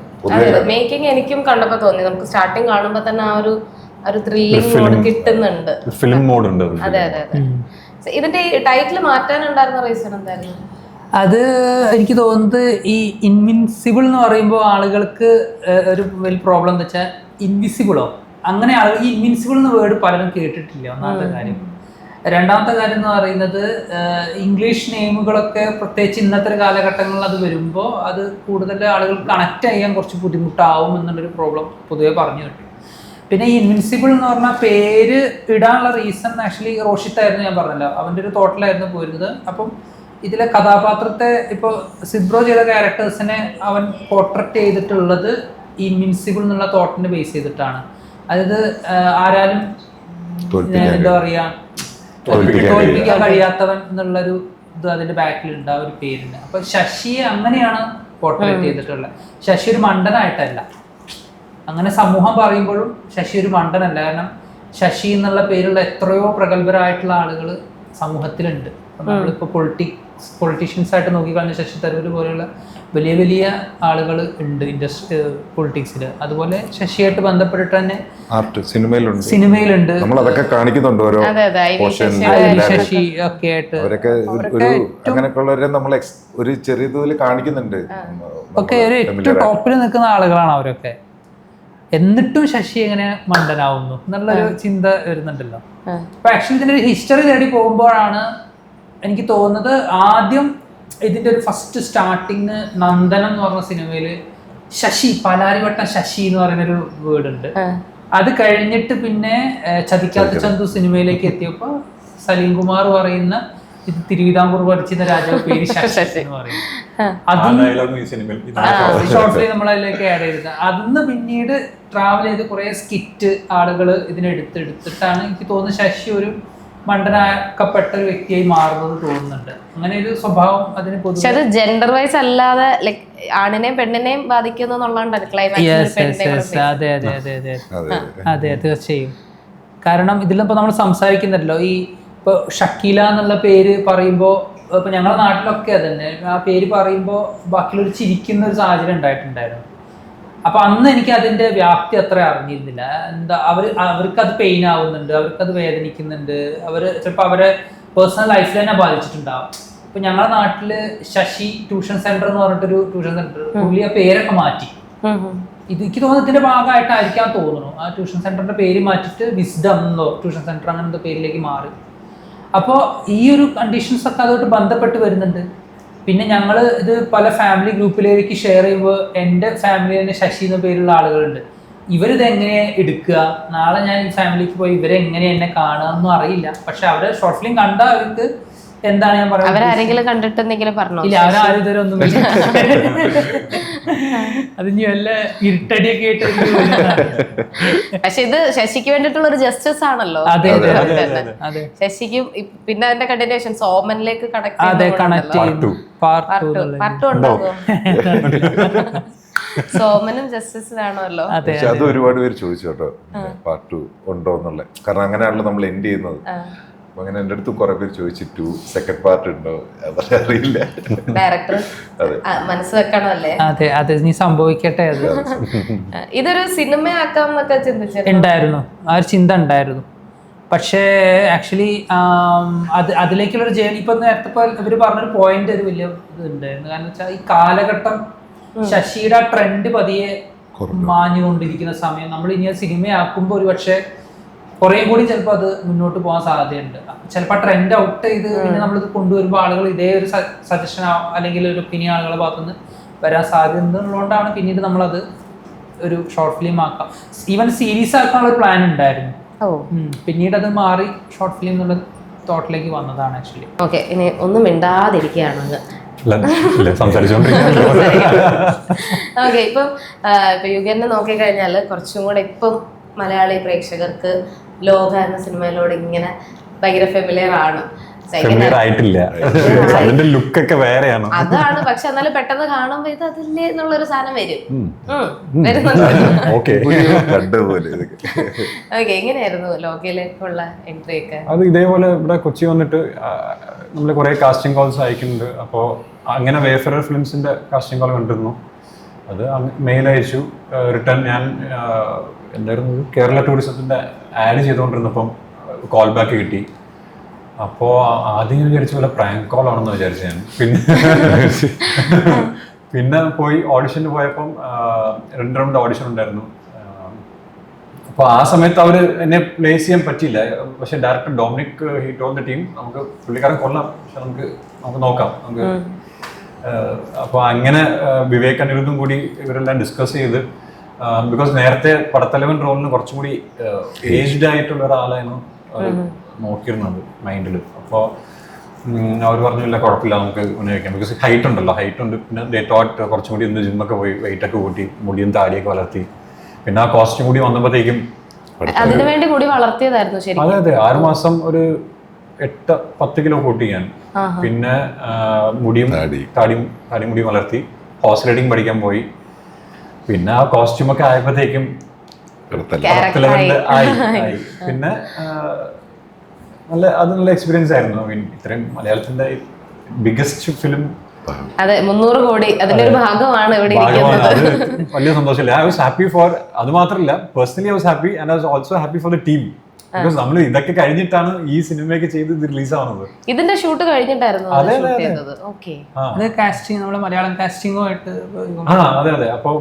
മേക്കിംഗ് എനിക്കും കണ്ടപ്പോ തോന്നി, നമുക്ക് സ്റ്റാർട്ടിങ് കാണുമ്പോ തന്നെ ആ ഒരു ത്രില്ലിംഗ് മോഡ് കിട്ടുന്നുണ്ട്, ഫിലിം മോഡ് ഉണ്ട്. അതെ അതെ അതെ. ഇതിന്റെ ടൈറ്റിൽ മാറ്റാനുണ്ടായിരുന്ന റീസൺ എന്തായിരുന്നു? അത് എനിക്ക് തോന്നുന്നത് ഈ ഇൻവിൻസിബിൾ എന്ന് പറയുമ്പോൾ ആളുകൾക്ക് ഒരു വലിയ പ്രോബ്ലം എന്ന് വെച്ചാൽ ഇൻവിസിബിളോ അങ്ങനെ ആളുകൾ ഈ ഇൻവിൻസിബിൾ എന്ന വേർഡ് പലരും കേട്ടിട്ടില്ല, ഒന്നാമത്തെ കാര്യം. രണ്ടാമത്തെ കാര്യം എന്ന് പറയുന്നത് ഇംഗ്ലീഷ് നെയിമുകളൊക്കെ പ്രത്യേകിച്ച് ഇന്നത്തെ കാലഘട്ടങ്ങളിൽ അത് വരുമ്പോൾ അത് കൂടുതൽ ആളുകൾ കണക്ട് ചെയ്യാൻ കുറച്ച് ബുദ്ധിമുട്ടാവും എന്നുള്ളൊരു പ്രോബ്ലം പൊതുവെ പറഞ്ഞു കിട്ടി. പിന്നെ ഈ ഇൻവിൻസിബിൾ എന്ന് പറഞ്ഞാൽ പേര് ഇടാനുള്ള റീസൺ ആക്ച്വലി റോഷിത്തായിരുന്നു, ഞാൻ പറഞ്ഞല്ലോ, അവൻ്റെ ഒരു തോട്ടിലായിരുന്നു പോയിരുന്നത്. അപ്പം ഇതിലെ കഥാപാത്രത്തെ ഇപ്പോൾ സിബ്രോ ചെയ്ത ക്യാരക്ടേഴ്സിനെ അവൻ പോർട്രേറ്റ് ചെയ്തിട്ടുള്ളത് ഈ ഇൻവിൻസിബിൾ എന്നുള്ള തോട്ടിനെ ബേസ് ചെയ്തിട്ടാണ്. അതായത് ആരാലും എന്താ പറയുക തോൽപ്പിക്കാൻ കഴിയാത്തവൻ എന്നുള്ളൊരു ഇത് അതിന്റെ ബാക്കിലുണ്ട് ആ ഒരു പേരിന്. അപ്പൊ ശശിയെ അങ്ങനെയാണ് പോർട്രേറ്റ് ചെയ്തിട്ടുള്ളത്. ശശി ഒരു മണ്ടനായിട്ടല്ല, അങ്ങനെ സമൂഹം പറയുമ്പോഴും ശശി ഒരു മണ്ടനല്ല. കാരണം ശശി എന്നുള്ള പേരുള്ള എത്രയോ പ്രഗത്ഭരായിട്ടുള്ള ആളുകൾ സമൂഹത്തിലുണ്ട്. നമ്മളിപ്പോൾ പൊളിറ്റീഷ്യൻസ് ആയിട്ട് നോക്കിക്കളഞ്ഞ ശശി തരൂർ പോലെയുള്ള വലിയ വലിയ ആളുകൾ ഉണ്ട് പൊളിറ്റിക്സിൽ. അതുപോലെ ശശിയായിട്ട് ബന്ധപ്പെട്ടിട്ട് തന്നെ സിനിമയിലുണ്ട്. നമ്മൾ അതൊക്കെ കാണിക്കുന്നുണ്ട് ഓരോ ശശി ഒക്കെ ആയിട്ട് അവരൊക്കെ അങ്ങനെയൊക്കെയുള്ളവരെ നമ്മൾ ഒരു ചെറിയ തോതിൽ കാണിക്കുന്നുണ്ട്. ഒക്കെ ഒരു ഏറ്റവും ടോപ്പിൽ നിൽക്കുന്ന ആളുകളാണ് അവരൊക്കെ. എന്നിട്ടും ശശി എങ്ങനെ മണ്ടനാവുന്നു എന്നുള്ളൊരു ചിന്ത വരുന്നുണ്ടല്ലോ. അപ്പൊ ആക്ച്വലി ഇതിന്റെ ഒരു ഹിസ്റ്ററി തേടി പോകുമ്പോഴാണ് എനിക്ക് തോന്നുന്നത് ആദ്യം ഇതിന്റെ ഒരു ഫസ്റ്റ് സ്റ്റാർട്ടിങ് നന്ദനം എന്ന് പറഞ്ഞ സിനിമയില് ശശി, പാലാരിവട്ടം ശശി എന്ന് പറയുന്നൊരു വേർഡ് ഉണ്ട്. അത് കഴിഞ്ഞിട്ട് പിന്നെ ചതിക്കാത്ത ചന്തു സിനിമയിലേക്ക് എത്തിയപ്പോ സലീം കുമാർ പറയുന്ന ഇത് തിരുവിതാംകൂർ പഠിച്ചിരുന്ന രാജാവ് പേര് ശശി എന്ന് പറയും. ഷോർട്ട് ഫിലിം നമ്മളതിലേക്ക് ആഡ് ചെയ്തത്. അന്ന് പിന്നീട് ട്രാവൽ ചെയ്ത് കുറെ സ്കിറ്റ് ആളുകൾ ഇതിനെടുത്തിട്ടാണ് എനിക്ക് തോന്നുന്നത് ശശി ഒരു മണ്ടനാക്കപ്പെട്ട ഒരു വ്യക്തിയായി മാറുന്നത് തോന്നുന്നുണ്ട്. അങ്ങനെ ഒരു സ്വഭാവം അതിന് പൊതുവെ. അത് ജെൻഡർ വൈസ് അല്ലാതെ ലൈക് ആണിനെയും പെണ്ണിനെയും ബാധിക്കുന്നു എന്നുള്ളതാണ് ക്ലൈമാക്സ്. അതെ അതെ അതെ അതെ അതെ തീർച്ചയായും. കാരണം ഇതിലിപ്പോൾ നമ്മൾ സംസാരിക്കുന്നുണ്ടല്ലോ, ഈ ഇപ്പോൾ ഷക്കീല എന്നുള്ള പേര് പറയുമ്പോൾ ഇപ്പോൾ ഞങ്ങളുടെ നാട്ടിലൊക്കെ അതന്നെ ആ പേര് പറയുമ്പോൾ ബാക്കിയുള്ളവർ ചിരിക്കുന്ന ഒരു സാഹചര്യം ഉണ്ടായിട്ടുണ്ടായിരുന്നു. അപ്പൊ അന്ന് എനിക്ക് അതിന്റെ വ്യാപ്തി അത്ര അറിഞ്ഞിരുന്നില്ല. എന്താ അവർക്കത് പെയിൻ ആവുന്നുണ്ട്, അവർക്കത് വേദനിക്കുന്നുണ്ട്, ചിലപ്പോൾ അവരെ പേഴ്സണൽ ലൈഫിൽ തന്നെ ബാധിച്ചിട്ടുണ്ടാവും. ഇപ്പൊ ഞങ്ങളുടെ നാട്ടില് ശശി ട്യൂഷൻ സെന്റർ എന്ന് പറഞ്ഞിട്ടൊരു ട്യൂഷൻ സെന്റർ, പുള്ളി ആ പേരൊക്കെ മാറ്റി. ഇത് എനിക്ക് തോന്നുന്നു ഇതിന്റെ ഭാഗമായിട്ടായിരിക്കാൻ തോന്നുന്നു. ആ ട്യൂഷൻ സെന്ററിന്റെ പേര് മാറ്റിയിട്ട് വിസ്ഡം എന്നോ ട്യൂഷൻ സെന്റർ അങ്ങനത്തെ പേരിലേക്ക് മാറി. അപ്പോൾ ഈ ഒരു കണ്ടീഷൻസ് ഒക്കെ അതുമായിട്ട് ബന്ധപ്പെട്ട് വരുന്നുണ്ട്. പിന്നെ ഞങ്ങൾ ഇത് പല ഫാമിലി ഗ്രൂപ്പിലേക്ക് ഷെയർ ചെയ്യുമ്പോൾ എൻ്റെ ഫാമിലി തന്നെ ശശി എന്ന പേരുള്ള ആളുകളുണ്ട്. ഇവരിത് എങ്ങനെ എടുക്കുക, നാളെ ഞാൻ ഈ ഫാമിലിക്ക് പോയി ഇവരെങ്ങനെ എന്നെ കാണുക എന്നൊന്നും അറിയില്ല. പക്ഷെ അവരെ ഷോർട്ട് ഫിലിം കണ്ടാൽ അവർക്ക് എന്താണ് ഞാൻ പറയുന്നത്, അവരാരെങ്കിലും കണ്ടിട്ടെന്തെങ്കിലും പറഞ്ഞോ? ഇല്ല, അവരാരും ഇതുവരെ ഒന്നും അത് ഇനി വല്ല ഇരുട്ടടിയൊക്കെ ആയിട്ട്. പക്ഷെ ഇത് ശശിക്ക് വേണ്ടിയിട്ടുള്ള ഒരു ജസ്റ്റിസ് ആണല്ലോ. ശശിക്കും പിന്നെ അതിന്റെ കണ്ടിന്യൂഷൻ സോമനിലേക്ക് കണക്ട് ചെയ്യും. പാർട്ട് ഉണ്ടാകുമോ? സോമനും ജസ്റ്റിസിലാണല്ലോ. അത് ഒരുപാട് പേര് ചോദിച്ചു കേട്ടോ, പാർട്ട് 2 ഉണ്ടോ എന്നുള്ള. കാരണം അങ്ങനെയാണല്ലോ നമ്മൾ എൻഡ് ചെയ്യുന്നത്. അങ്ങനെ എൻ്റെ അടുത്ത് കുറെ പേര് ചോദിച്ചിട്ടു സെക്കൻഡ് പാർട്ട് ഉണ്ടോ, അറിയില്ല. ഡയറക്ടർ മനസ്സിലാക്കണല്ലേ. അതെ അതെ, നീ സംഭവിക്കട്ടെ. അത് ഇതൊരു സിനിമയാക്കാം എന്നൊക്കെ ചിന്തിച്ചിട്ടുണ്ടായിരുന്നു, ആ ഒരു ചിന്ത ഉണ്ടായിരുന്നു. പക്ഷേ ആക്ച്വലി അതിലേക്കുള്ളൊരു ജേണി ഇപ്പൊ നേരത്തെ ഇവര് പറഞ്ഞൊരു പോയിന്റ് ഒരു വലിയ ഇതുണ്ടായിരുന്നു. കാരണം വെച്ചാൽ ഈ കാലഘട്ടം ശശിയുടെ ട്രെൻഡ് പതിയെ മാഞ്ഞുകൊണ്ടിരിക്കുന്ന സമയം നമ്മൾ ഇനി സിനിമയാക്കുമ്പോൾ ഒരു പക്ഷേ കുറേ കൂടി ചിലപ്പോൾ അത് മുന്നോട്ട് പോകാൻ സാധ്യതയുണ്ട്. ചിലപ്പോൾ ട്രെൻഡ് ഔട്ട് ചെയ്ത് പിന്നെ നമ്മളിത് കൊണ്ടുവരുമ്പോൾ ആളുകൾ ഇതേ ഒരു സജഷൻ അല്ലെങ്കിൽ ഒരു ഒപ്പീനിയൻ ആളുകളുടെ ഭാഗത്തുനിന്ന് വരാൻ സാധ്യത ഉള്ളതുകൊണ്ടാണ് പിന്നീട് നമ്മളത് ഒരു ഷോർട്ട് ഫിലിം ആക്കാം. ഈവൻ സീരീസ് ആക്കാനുള്ള ഒരു പ്ലാൻ ഉണ്ടായിരുന്നു. പിന്നീട് അത് മാറി ഷോർട്ട് ഫിലിം എന്നുള്ള തോട്ടിലേക്ക് വന്നതാണ് ആക്ച്വലി. ഓക്കെ, ഇനി ഒന്നും മിണ്ടാതിരിക്കുകയാണ് അങ്ങ്. ഓക്കെ, ഇപ്പം യുഗനെ നോക്കിക്കഴിഞ്ഞാൽ കുറച്ചും കൂടെ ഇപ്പം മലയാളി പ്രേക്ഷകർക്ക് ലോക എന്ന സിനിമയിലോട് ഇങ്ങനെ ഭയങ്കര ഫെമിലിയർ ആണ്. അതിന്റെ ലുക്കൊക്കെ വേറെയാണ്. അതാണ്, പക്ഷെ എന്നാലും പെട്ടെന്ന് കാണുമ്പോ ഇത് അതില്ലേ എന്നുള്ളൊരു സാധനം വരും. ഓക്കെ, എങ്ങനെയായിരുന്നു ലോകയിലേക്കുള്ള എൻട്രി ഒക്കെ? അത് ഇതേപോലെ ഇവിടെ കൊച്ചി വന്നിട്ട് നമ്മൾ കുറെ കാസ്റ്റിംഗ് കോൾസ് അയക്കുന്നുണ്ട്. അപ്പോൾ അങ്ങനെ വേഫറർ ഫിലിംസിന്റെ കാസ്റ്റിംഗ് കോൾ കണ്ടിരുന്നു. അത് മെയിൽ അയച്ചു. റിട്ടേൺ ഞാൻ എന്തായിരുന്നു കേരള ടൂറിസത്തിന്റെ ആഡ് ചെയ്തുകൊണ്ടിരുന്നപ്പം കോൾ ബാക്ക് കിട്ടി. അപ്പോൾ ആദ്യം ഞാൻ വിചാരിച്ച പോലെ പ്രാങ്ക് കോൾ ആണെന്ന് വിചാരിച്ചു ഞാൻ. പിന്നെ പോയി ഓഡിഷന് പോയപ്പം 2 റൗണ്ട് ഓഡിഷൻ ഉണ്ടായിരുന്നു. അപ്പോൾ ആ സമയത്ത് അവർ എന്നെ പ്ലേസ് ചെയ്യാൻ പറ്റിയില്ല. പക്ഷെ director Dominic he told the team നമുക്ക് പുള്ളിക്കാരൻ കൊള്ളാം, പക്ഷെ നമുക്ക് നോക്കാം നമുക്ക്. അപ്പോൾ അങ്ങനെ വിവേക് അനിരുദ്ധും കൂടി ഇവരെല്ലാം ഡിസ്കസ് ചെയ്ത്, ബിക്കോസ് നേരത്തെ പടത്തലവൻ റോളിന് കുറച്ചും കൂടി ഏജ്ഡ് ആയിട്ടുള്ള ഒരാളായിരുന്നു നോക്കിയിരുന്നത് മൈൻഡിൽ. അപ്പോൾ അവർ പറഞ്ഞില്ല കുഴപ്പമില്ല നമുക്ക് ഉന്നയിക്കാം, ബിക്കോസ് ഹൈറ്റ് ഉണ്ടല്ലോ, ഹൈറ്റ് ഉണ്ട്. പിന്നെ ഡേ ടോട്ട് കുറച്ചും കൂടി ഒന്ന് ജിമ്മൊക്കെ പോയി വെയിറ്റൊക്കെ കൂട്ടി മുടിയും താടിയൊക്കെ വളർത്തി. പിന്നെ ആ കോസ്റ്റ്യൂം കൂടി വന്നപ്പോഴത്തേക്കും അതിനുവേണ്ടി കൂടി വളർത്തിയതായിരുന്നു. ശരി, അതെ അതെ, 6 മാസം ഒരു 8-10 കിലോ കൂട്ടി ഞാൻ. പിന്നെ മുടിയും മുടിയും വളർത്തി, ഹോഴ്സ് റൈഡിങ് പഠിക്കാൻ പോയി. പിന്നെ ആ കോസ്റ്റ്യൂമൊക്കെ ആയപ്പോഴത്തേക്കും ആയി. പിന്നെ നല്ല എക്സ്പീരിയൻസ് ആയിരുന്നു. ഇത്രയും മലയാളത്തിന്റെ ബിഗസ്റ്റ് ഫിലിം, അതെ, 300 കോടി അതിന്റെ ഒരു ഭാഗമാണ് ഇവിടെ ഇരിക്കുന്നത്. അത് വലിയ സന്തോഷമില്ല. ഐ വാസ് ഹാപ്പി ഫോർ, അത് മാത്രമല്ല personally I was happy and I was also happy for the team. Because നമ്മൾ ഇതൊക്കെ കഴിഞ്ഞിട്ടാണ് ഈ സിനിമയൊക്കെ ചെയ്ത് ഇത് റിലീസ് ആവുന്നത്. ഇതിന്റെ ഷൂട്ട് കഴിഞ്ഞിട്ടായിരുന്നു അതെ കാസ്റ്റിംഗ്, നമ്മുടെ മലയാളം കാസ്റ്റിംഗുമായിട്ട്. അതെ അതെ. അപ്പോൾ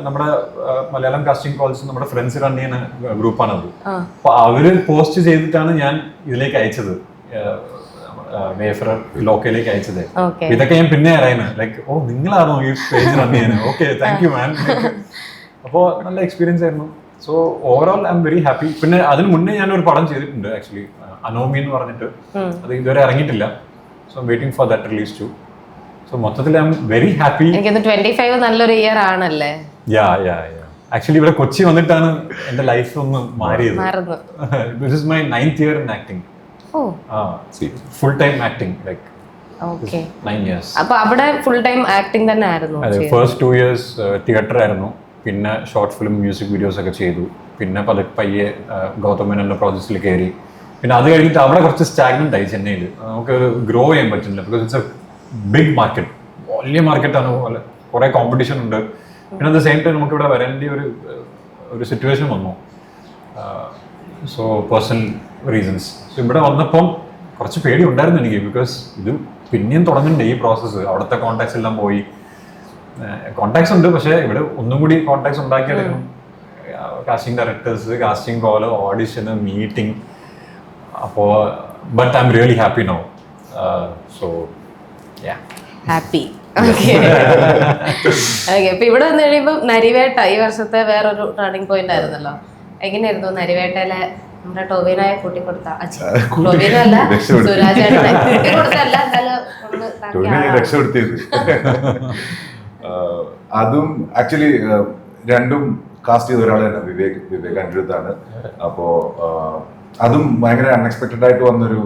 നമ്മുടെ മലയാളം കാസ്റ്റിംഗ് കോൾസ് നമ്മുടെ ഫ്രണ്ട്സ് റൺ ചെയ്യുന്ന ഗ്രൂപ്പാണത്. അപ്പൊ അവര് പോസ്റ്റ് ചെയ്തിട്ടാണ് ഞാൻ ഇതിലേക്ക് അയച്ചത്, വേഫറർ ലോക്കയിലേക്ക് അയച്ചത്. ഇതൊക്കെ ഞാൻ പിന്നെ അറിയുന്നത്, ലൈക്ക് ഓ നിങ്ങളാണോ ഈ പേജ് റൺ ചെയ്യുന്നത്, ഓക്കെ താങ്ക് യു മാൻ. അപ്പോൾ നല്ല എക്സ്പീരിയൻസ് ആയിരുന്നു. So overall I am very happy. പിന്നെ അതിന് മുന്നേ ഞാനൊരു പടം ചെയ്തിട്ടുണ്ട് ആക്ച്വലി, അനോമി എന്ന് പറഞ്ഞിട്ട്. അത് ഇതുവരെ ഇറങ്ങിയിട്ടില്ല. So I am waiting for that release too. So മൊത്തത്തിൽ ഐ എം വെരി ഹാപ്പി. 25 നല്ലൊരു ഇയർ ആണല്ലേ? ആക്ച്വലി ഇവിടെ കൊച്ചി വന്നിട്ടാണ് എന്റെ ലൈഫ് ഒന്ന് മാറിയത്. This is my 9th year in acting. Full time acting, like 9 years. അപ്പൊ അവിടെ ഫുൾ ടൈം ആക്ടിങ് തന്നെ ആയിരുന്നു? അതെ, ഫസ്റ്റ് 2 years തിയേറ്റർ ആയിരുന്നു. പിന്നെ ഷോർട്ട് ഫിലിം മ്യൂസിക് വീഡിയോസ് ഒക്കെ ചെയ്തു. പിന്നെ പയ്യെ ഗൗതം മേനോന്റെ പ്രോജക്ട്സിൽ കയറി. പിന്നെ അത് കഴിഞ്ഞിട്ട് അവിടെ കുറച്ച് സ്റ്റാഗ്നന്റ് ആയി ചെന്നൈയിൽ. നമുക്ക് ഗ്രോ ചെയ്യാൻ പറ്റില്ല, because it's a big market, വലിയ മാർക്കറ്റാണ്, കുറെ കോമ്പറ്റീഷൻ ഉണ്ട്. പിന്നെ അറ്റ് ദ സെയിം ടൈം നമുക്ക് ഇവിടെ വരേണ്ട ഒരു സിറ്റുവേഷൻ വന്നു. So personal reasons. സോ ഇവിടെ വന്നപ്പം കുറച്ച് പേടി ഉണ്ടായിരുന്നു എനിക്ക്, ബിക്കോസ് ഇത് പിന്നെയും തുടങ്ങണ്ടേ ഈ പ്രോസസ്സ്. അവിടുത്തെ കോൺടാക്ട്സ് എല്ലാം പോയി. കോൺടാക്ട്സ് ഉണ്ട്, പക്ഷേ ഇവിടെ ഒന്നും കൂടി കോൺടാക്ട്സ് ഉണ്ടാക്കിയെടുക്കണം. Casting directors, casting call, audition, meeting. അപ്പോൾ but I am really happy now. So happy. Okay, അപ്പൊ ഇവിടെ വന്നു കഴിയുമ്പോൾ നരിവേട്ട ഈ വർഷത്തെ വേറൊരു ടേണിംഗ് പോയിന്റ് ആയിരുന്നല്ലോ. എങ്ങനെയായിരുന്നു നരിവേട്ടയിലെ നമ്മുടെ ടോവിനോയെ കൂട്ടിക്കൊടുത്ത? ടോവിനോ അല്ല, സുരാജേട്ടനെ കൂട്ടിക്കൊടുത്തല്ല, രക്ഷപ്പെടുത്തിയത്. അതും ആക്ച്വലി രണ്ടും കാസ്റ്റ് ചെയ്ത ഒരാൾ തന്നെ, വിവേക് അനിരുദ്ധാണ്. അപ്പോ അതും ഭയങ്കര അൺഎക്സ്പെക്ടഡ് ആയിട്ട് വന്നൊരു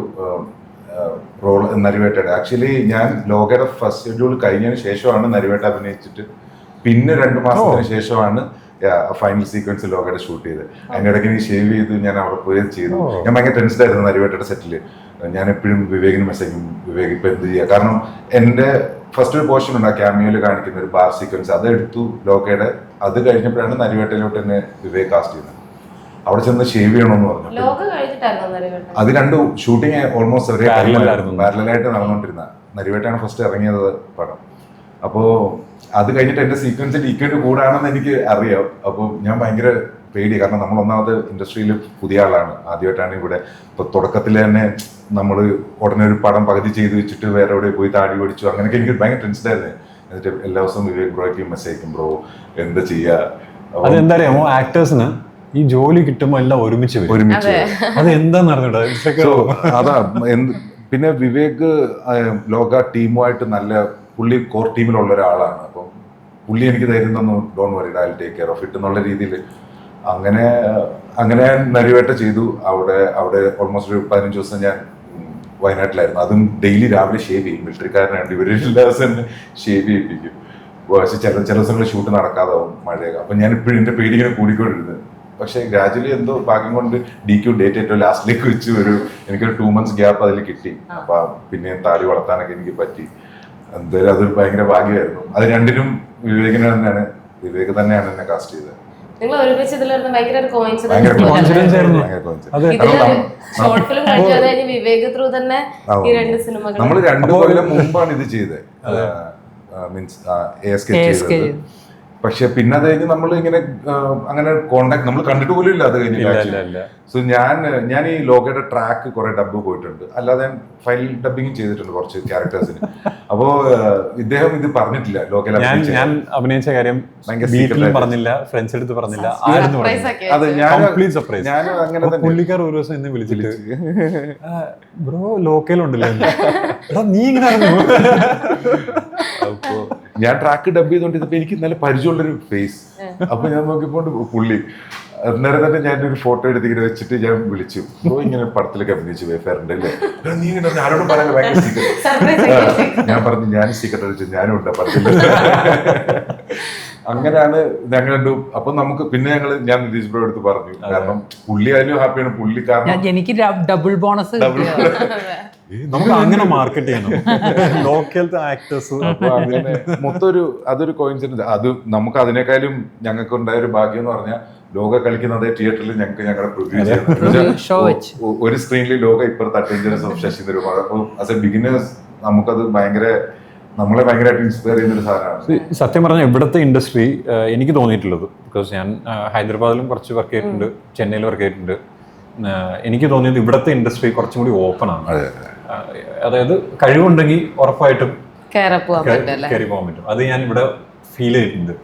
റോൾ നരിവേട്ടയുടെ. ആക്ച്വലി ഞാൻ ലോകയുടെ ഫസ്റ്റ് ഷെഡ്യൂൾ കഴിഞ്ഞതിന് ശേഷമാണ് നരിവേട്ട അഭിനയിച്ചിട്ട് പിന്നെ 2 മാസത്തിന് ശേഷമാണ് ഫൈനൽ സീക്വൻസ് ലോകയുടെ ഷൂട്ട് ചെയ്ത്. അതിൻ്റെ ഇടയ്ക്ക് എനിക്ക് ഷേവ് ചെയ്ത് ഞാൻ അവിടെ പോയി ചെയ്തു. ഞാൻ ഭയങ്കര ടെൻസ്ഡ് ആയിരുന്നു നരിവേട്ടയുടെ സെറ്റില്. ഞാൻ എപ്പോഴും വിവേകിന് മെസ്സേജ്, വിവേക് ഇപ്പൊ എന്ത് ചെയ്യുക, കാരണം എൻ്റെ ഫസ്റ്റ് ഒരു പോർഷൻ ഉണ്ട് ആ ക്യാമിയോയിൽ കാണിക്കുന്ന ഒരു ബാർ സീക്വൻസ്, അതെടുത്തു ലോകയുടെ. അത് കഴിഞ്ഞപ്പോഴാണ് നരിവേട്ടയിലോട്ട് എന്നെ വിവേക് കാസ്റ്റ് ചെയ്യുന്നത്. അവിടെ ചെന്ന് ഷേവ് ചെയ്യണമെന്ന് പറഞ്ഞു. അത് രണ്ടും ഷൂട്ടിങ് ഓൾമോസ്റ്റ് ഒരേ പാരലായിട്ട് നടന്നുകൊണ്ടിരുന്ന. നരിവേട്ടയാണ് ഫസ്റ്റ് ഇറങ്ങിയത് പടം. അപ്പോൾ അത് കഴിഞ്ഞിട്ട് എൻ്റെ സീക്വൻസ് ഡീക്കേറ്റ് കൂടാണെന്ന് എനിക്ക് അറിയാം. അപ്പോൾ ഞാൻ ഭയങ്കര പേടി, കാരണം നമ്മൾ ഒന്നാമത് ഇൻഡസ്ട്രിയിൽ പുതിയ ആളാണ്, ആദ്യമായിട്ടാണ് ഇവിടെ. ഇപ്പോൾ തുടക്കത്തിൽ തന്നെ നമ്മൾ ഉടനെ ഒരു പടം പകുതി ചെയ്ത് വെച്ചിട്ട് വേറെ എവിടെ പോയി താടി പഠിച്ചു, അങ്ങനെയൊക്കെ എനിക്ക് ഭയങ്കര ടെൻഷനായിരുന്നു. എന്നിട്ട് എല്ലാ ദിവസവും വിവേക് ബ്രോയ്ക്ക് മെസ്സേജ് അയക്കും, ബ്രോ എന്താ ചെയ്യുക. അതെന്താ അറിയാമോ, ആക്ടേഴ്സിന് ഈ ജോലി കിട്ടുമ്പോൾ എല്ലാം ഒരുമിച്ച് അത് എന്താന്ന് അറിഞ്ഞൂടാ. അതാ പിന്നെ വിവേക് ലോക ടീമുമായിട്ട് നല്ല, പുള്ളി കോർ ടീമിലുള്ള ഒരാളാണ്. അപ്പം പുള്ളി എനിക്ക് തരുന്നൊന്നും don't worry, I will take care of it എന്നുള്ള രീതിയിൽ അങ്ങനെ നരിവേട്ട ചെയ്തു. അവിടെ ഓൾമോസ്റ്റ് ഒരു 15 ദിവസം ഞാൻ വയനാട്ടിലായിരുന്നു. അതും ഡെയിലി രാവിലെ ഷേവ് ചെയ്യും, മിലിറ്ററിക്കാരനായിട്ട് ഇവർ എല്ലാ ദിവസം തന്നെ ഷേവ് ചെയ്യിപ്പിക്കും. പക്ഷെ ചില ദിവസങ്ങളിൽ ഷൂട്ട് നടക്കാതാവും, മഴയൊക്കെ. അപ്പം ഞാൻ ഇപ്പോഴും എൻ്റെ പേടി ഇങ്ങനെ കൂടിക്കൊണ്ടിരുന്നത്. പക്ഷേ ഗ്രാജുവലി എന്തോ ഭാഗ്യം കൊണ്ട് DQ ഡേറ്റ് ഏറ്റവും ലാസ്റ്റിലേക്ക് വെച്ച് എനിക്കൊരു 2 months ഗ്യാപ്പ് അതിൽ കിട്ടി. അപ്പം പിന്നെ താടി വളർത്താനൊക്കെ എനിക്ക് പറ്റി. എന്തായാലും അതൊരു ഭയങ്കര ഭാഗ്യമായിരുന്നു. അത് രണ്ടിനും വിവേക് തന്നെയാണ് എന്നെ കാസ്റ്റ് ചെയ്തത്. നിങ്ങൾ ഒരുമിച്ച് ഇതിലായിരുന്നു, ഭയങ്കര ഒരു കോയിൻസിഡൻസ് ആയിരുന്നു. ഷോർട്ട് ഫിലിം കഴിഞ്ഞു, അത് കഴിഞ്ഞ് വിവേക് ത്രൂ തന്നെ ഈ 2 സിനിമകൾ. നമ്മൾ 2 കൊല്ലം മുമ്പാണ് ഇത് ചെയ്തത്, മീൻസ് ASK ചെയ്തത്. പക്ഷെ പിന്നെ അത് കഴിഞ്ഞ് നമ്മൾ ഇങ്ങനെ അങ്ങനെ കോണ്ടാക്ട് നമ്മൾ കണ്ടിട്ട് പോലും ഇല്ല അത് കഴിഞ്ഞില്ല. സോ ഞാൻ ഈ ലോകയുടെ ട്രാക്ക് കുറെ ഡബ് പോയിട്ടുണ്ട്, അല്ലാതെ ഞാൻ ഫൈനൽ ഡബിങ്ങും ചെയ്തിട്ടുണ്ട് കുറച്ച് ക്യാരക്ടേഴ്സിന്. അപ്പോ ഇദ്ദേഹം ഇത് പറഞ്ഞിട്ടില്ല, ലോകയിൽ ഞാൻ അഭിനയിച്ച കാര്യം പറഞ്ഞില്ല, ഫ്രണ്ട്സ് എടുത്ത് പറഞ്ഞില്ല, അതെ ഞാൻ അങ്ങനെ തന്നെ. പുള്ളിക്കാർ ഒരു ദിവസം എന്നെ വിളിച്ചിട്ട് ബ്രോ ലോക്കലുണ്ടല്ലോ, നീ ഇങ്ങനെ. അപ്പോ ഞാൻ ട്രാക്ക് ഡബ് ചെയ്തോണ്ടിരുന്നപ്പോ എനിക്ക് നല്ല പരിചയമുള്ളൊരു ഫേസ്. അപ്പൊ ഞാൻ നോക്കിയപ്പോ പുള്ളി അന്നേരം തന്നെ ഞാനൊരു ഫോട്ടോ എടുത്ത് ഇങ്ങനെ വെച്ചിട്ട് ഞാൻ വിളിച്ചു, ബ്രോ ഇങ്ങനെ പടത്തിലൊക്കെ അഭിനയിച്ചു വേഫെയറിന്റെ അല്ലേ, നീ ഇങ്ങനെ ആരോടും പറയാൻ ഭയങ്കര സീക്രട്ട്. ഞാൻ പറഞ്ഞു ഞാൻ സീക്രട്ട് അടിച്ചു, ഞാനും ഉണ്ട് പടത്തിൽ. അങ്ങനെയാണ് ഞങ്ങൾ രണ്ടും. അപ്പൊ നമുക്ക് പിന്നെ ഞാൻ നിതീഷ് ബ്രോ എടുത്ത് പറഞ്ഞു, കാരണം പുള്ളി അതിലും ഹാപ്പിയാണ്. പുള്ളി കാരണം എനിക്ക് ഡബിൾ ബോണസ് നമുക്ക് അങ്ങനെ മാർക്കറ്റ് ചെയ്യണം ലോക്കലത്തെ ആക്ടേഴ്സ്. അങ്ങനെ മൊത്തം അതൊരു കോയിൻസിഡൻസ്. അത് നമുക്ക് അതിനേക്കാളും ഞങ്ങൾക്ക് ഉണ്ടായ ഒരു ഭാഗ്യം എന്ന് പറഞ്ഞാൽ ലോക കളിക്കുന്നത് തിയേറ്ററിൽ ഞങ്ങളുടെ പ്രൊഡ്യൂസ് ഒരു സ്ക്രീനിൽ ലോക ഇപ്പുറത്ത് അറ്റൻഡൻസ് ഓഫ് ശശി തരൂർ. അപ്പോൾ ആസ് എ ബിഗിനേഴ്സ് നമുക്കത് നമ്മളെ ഭയങ്കരമായിട്ട് ഇൻസ്പയർ ചെയ്യുന്ന ഒരു സാധനമാണ്. സത്യം പറഞ്ഞാൽ ഇവിടുത്തെ ഇൻഡസ്ട്രി എനിക്ക് തോന്നിയിട്ടുള്ളത്, ബിക്കോസ് ഞാൻ ഹൈദരാബാദിലും കുറച്ച് വർക്ക് ചെയ്തിട്ടുണ്ട്, ചെന്നൈയിൽ വർക്ക് ചെയ്തിട്ടുണ്ട്. എനിക്ക് തോന്നിയത് ഇവിടുത്തെ ഇൻഡസ്ട്രി കുറച്ചും കൂടി ഓപ്പൺ ആണ്. അതായത് കഴിവുണ്ടെങ്കിൽ ഉറപ്പായിട്ടും കയറി പോകാൻ പറ്റും. അത് ഞാൻ ഇവിടെ ഫീൽ ചെയ്തിട്ടുണ്ട്.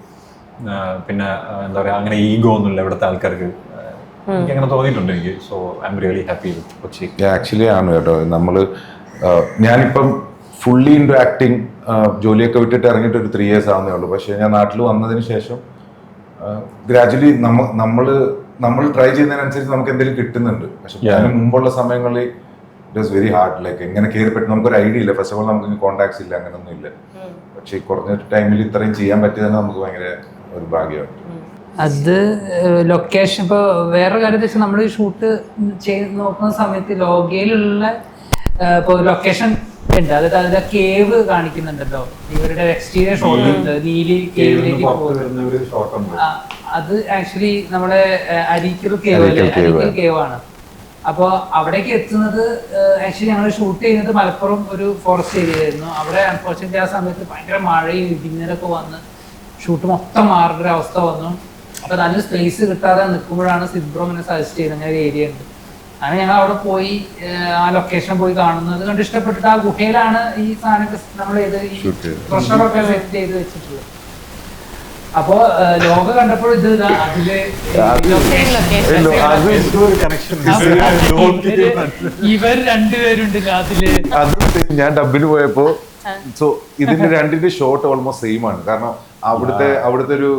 പിന്നെ എന്താ പറയുക, അങ്ങനെ ഈഗോ ഒന്നുമില്ല ഇവിടുത്തെ ആൾക്കാർക്ക്, എനിക്ക് അങ്ങനെ തോന്നിയിട്ടുണ്ട് എനിക്ക്. So I am really happy with Kochi. Actually ആണ് കേട്ടോ. ഞാനിപ്പം ഫുള്ളി ഇൻറ്റു ആക്ടിങ്, ജോലിയൊക്കെ വിട്ടിട്ട് ഇറങ്ങിയിട്ട് ഒരു 3 years ആവുന്നേ ഉള്ളൂ. പക്ഷേ ഞാൻ നാട്ടിൽ വന്നതിന് ശേഷം ഗ്രാജുവലി നമ്മൾ ട്രൈ ചെയ്യുന്നതിനനുസരിച്ച് നമുക്ക് എന്തെങ്കിലും കിട്ടുന്നുണ്ട്. പക്ഷെ അതിന് മുമ്പുള്ള സമയങ്ങളിൽ it was very hard. Like എങ്ങനെ കയറിപ്പെട്ട് നമുക്കൊരു ഐഡിയ ഇല്ല. ഫസ്റ്റ് ഓഫ് ഓൾ നമുക്ക് കോൺടാക്ട്സ് ഇല്ല, അങ്ങനെയൊന്നും ഇല്ല. പക്ഷെ കുറഞ്ഞ ടൈമിൽ ഇത്രയും ചെയ്യാൻ പറ്റിയതെന്ന് നമുക്ക് ഭയങ്കര ഒരു ഭാഗ്യമാണ്. അത് ലൊക്കേഷൻ ഇപ്പോൾ വേറെ കാര്യം വെച്ചാൽ നമ്മൾ ഷൂട്ട് ചെയ്ത് നോക്കുന്ന സമയത്ത് ലോകയിലുള്ള ഇപ്പോൾ ലൊക്കേഷൻ ഉണ്ട്, അതായത് അതിന്റെ കേവ് കാണിക്കുന്നുണ്ടല്ലോ, ഇവരുടെ എക്സ്റ്റീരിയർ ഷോട്ട് ഉണ്ട്, നീലി കേവിലേക്ക് പോകുന്നത്. അത് ആക്ച്വലി നമ്മുടെ അരീക്കൽ കേവ് ആണ്. അപ്പോൾ അവിടേക്ക് എത്തുന്നത് ആക്ച്വലി ഞങ്ങൾ ഷൂട്ട് ചെയ്യുന്നത് മലപ്പുറം ഒരു ഫോറസ്റ്റ് ഏരിയയിലായിരുന്നു. അവിടെ അൺഫോർച്ചുനേറ്റ്ലി ആ സമയത്ത് ഭയങ്കര മഴയും ഇടിമിന്നലൊക്കെ വന്ന് ഷൂട്ട് മൊത്തം മാറുന്ന ഒരു അവസ്ഥ വന്നു. അപ്പോൾ നല്ല സ്പേസ് കിട്ടാതെ നിൽക്കുമ്പോഴാണ് സിദ്ബ്രോ ഇങ്ങനെ സജസ്റ്റ് ചെയ്തത്, അങ്ങനെ ഒരു ഏരിയ ഉണ്ട്. അങ്ങനെ ഞങ്ങൾ അവിടെ പോയി ആ ലൊക്കേഷൻ പോയി കാണുന്നത് കണ്ട് ഇഷ്ടപ്പെട്ടിട്ട് ആ ഗുഹയിലാണ് ഈ സാധനമൊക്കെ നമ്മൾ പ്രഷറൊക്കെ സെറ്റ് ചെയ്ത് വെച്ചിട്ടുള്ളത്. അപ്പോ ലോക കണ്ടപ്പോൾ ഇത് ഇവർ രണ്ടുപേരുണ്ട് അതില്. ഞാൻ ഡബിന് പോയപ്പോ സോ ഇതിന്റെ രണ്ടിന്റെ ഷോട്ട് ഓൾമോസ്റ്റ് സെയിം ആണ്. കാരണം അവിടുത്തെ ഒരു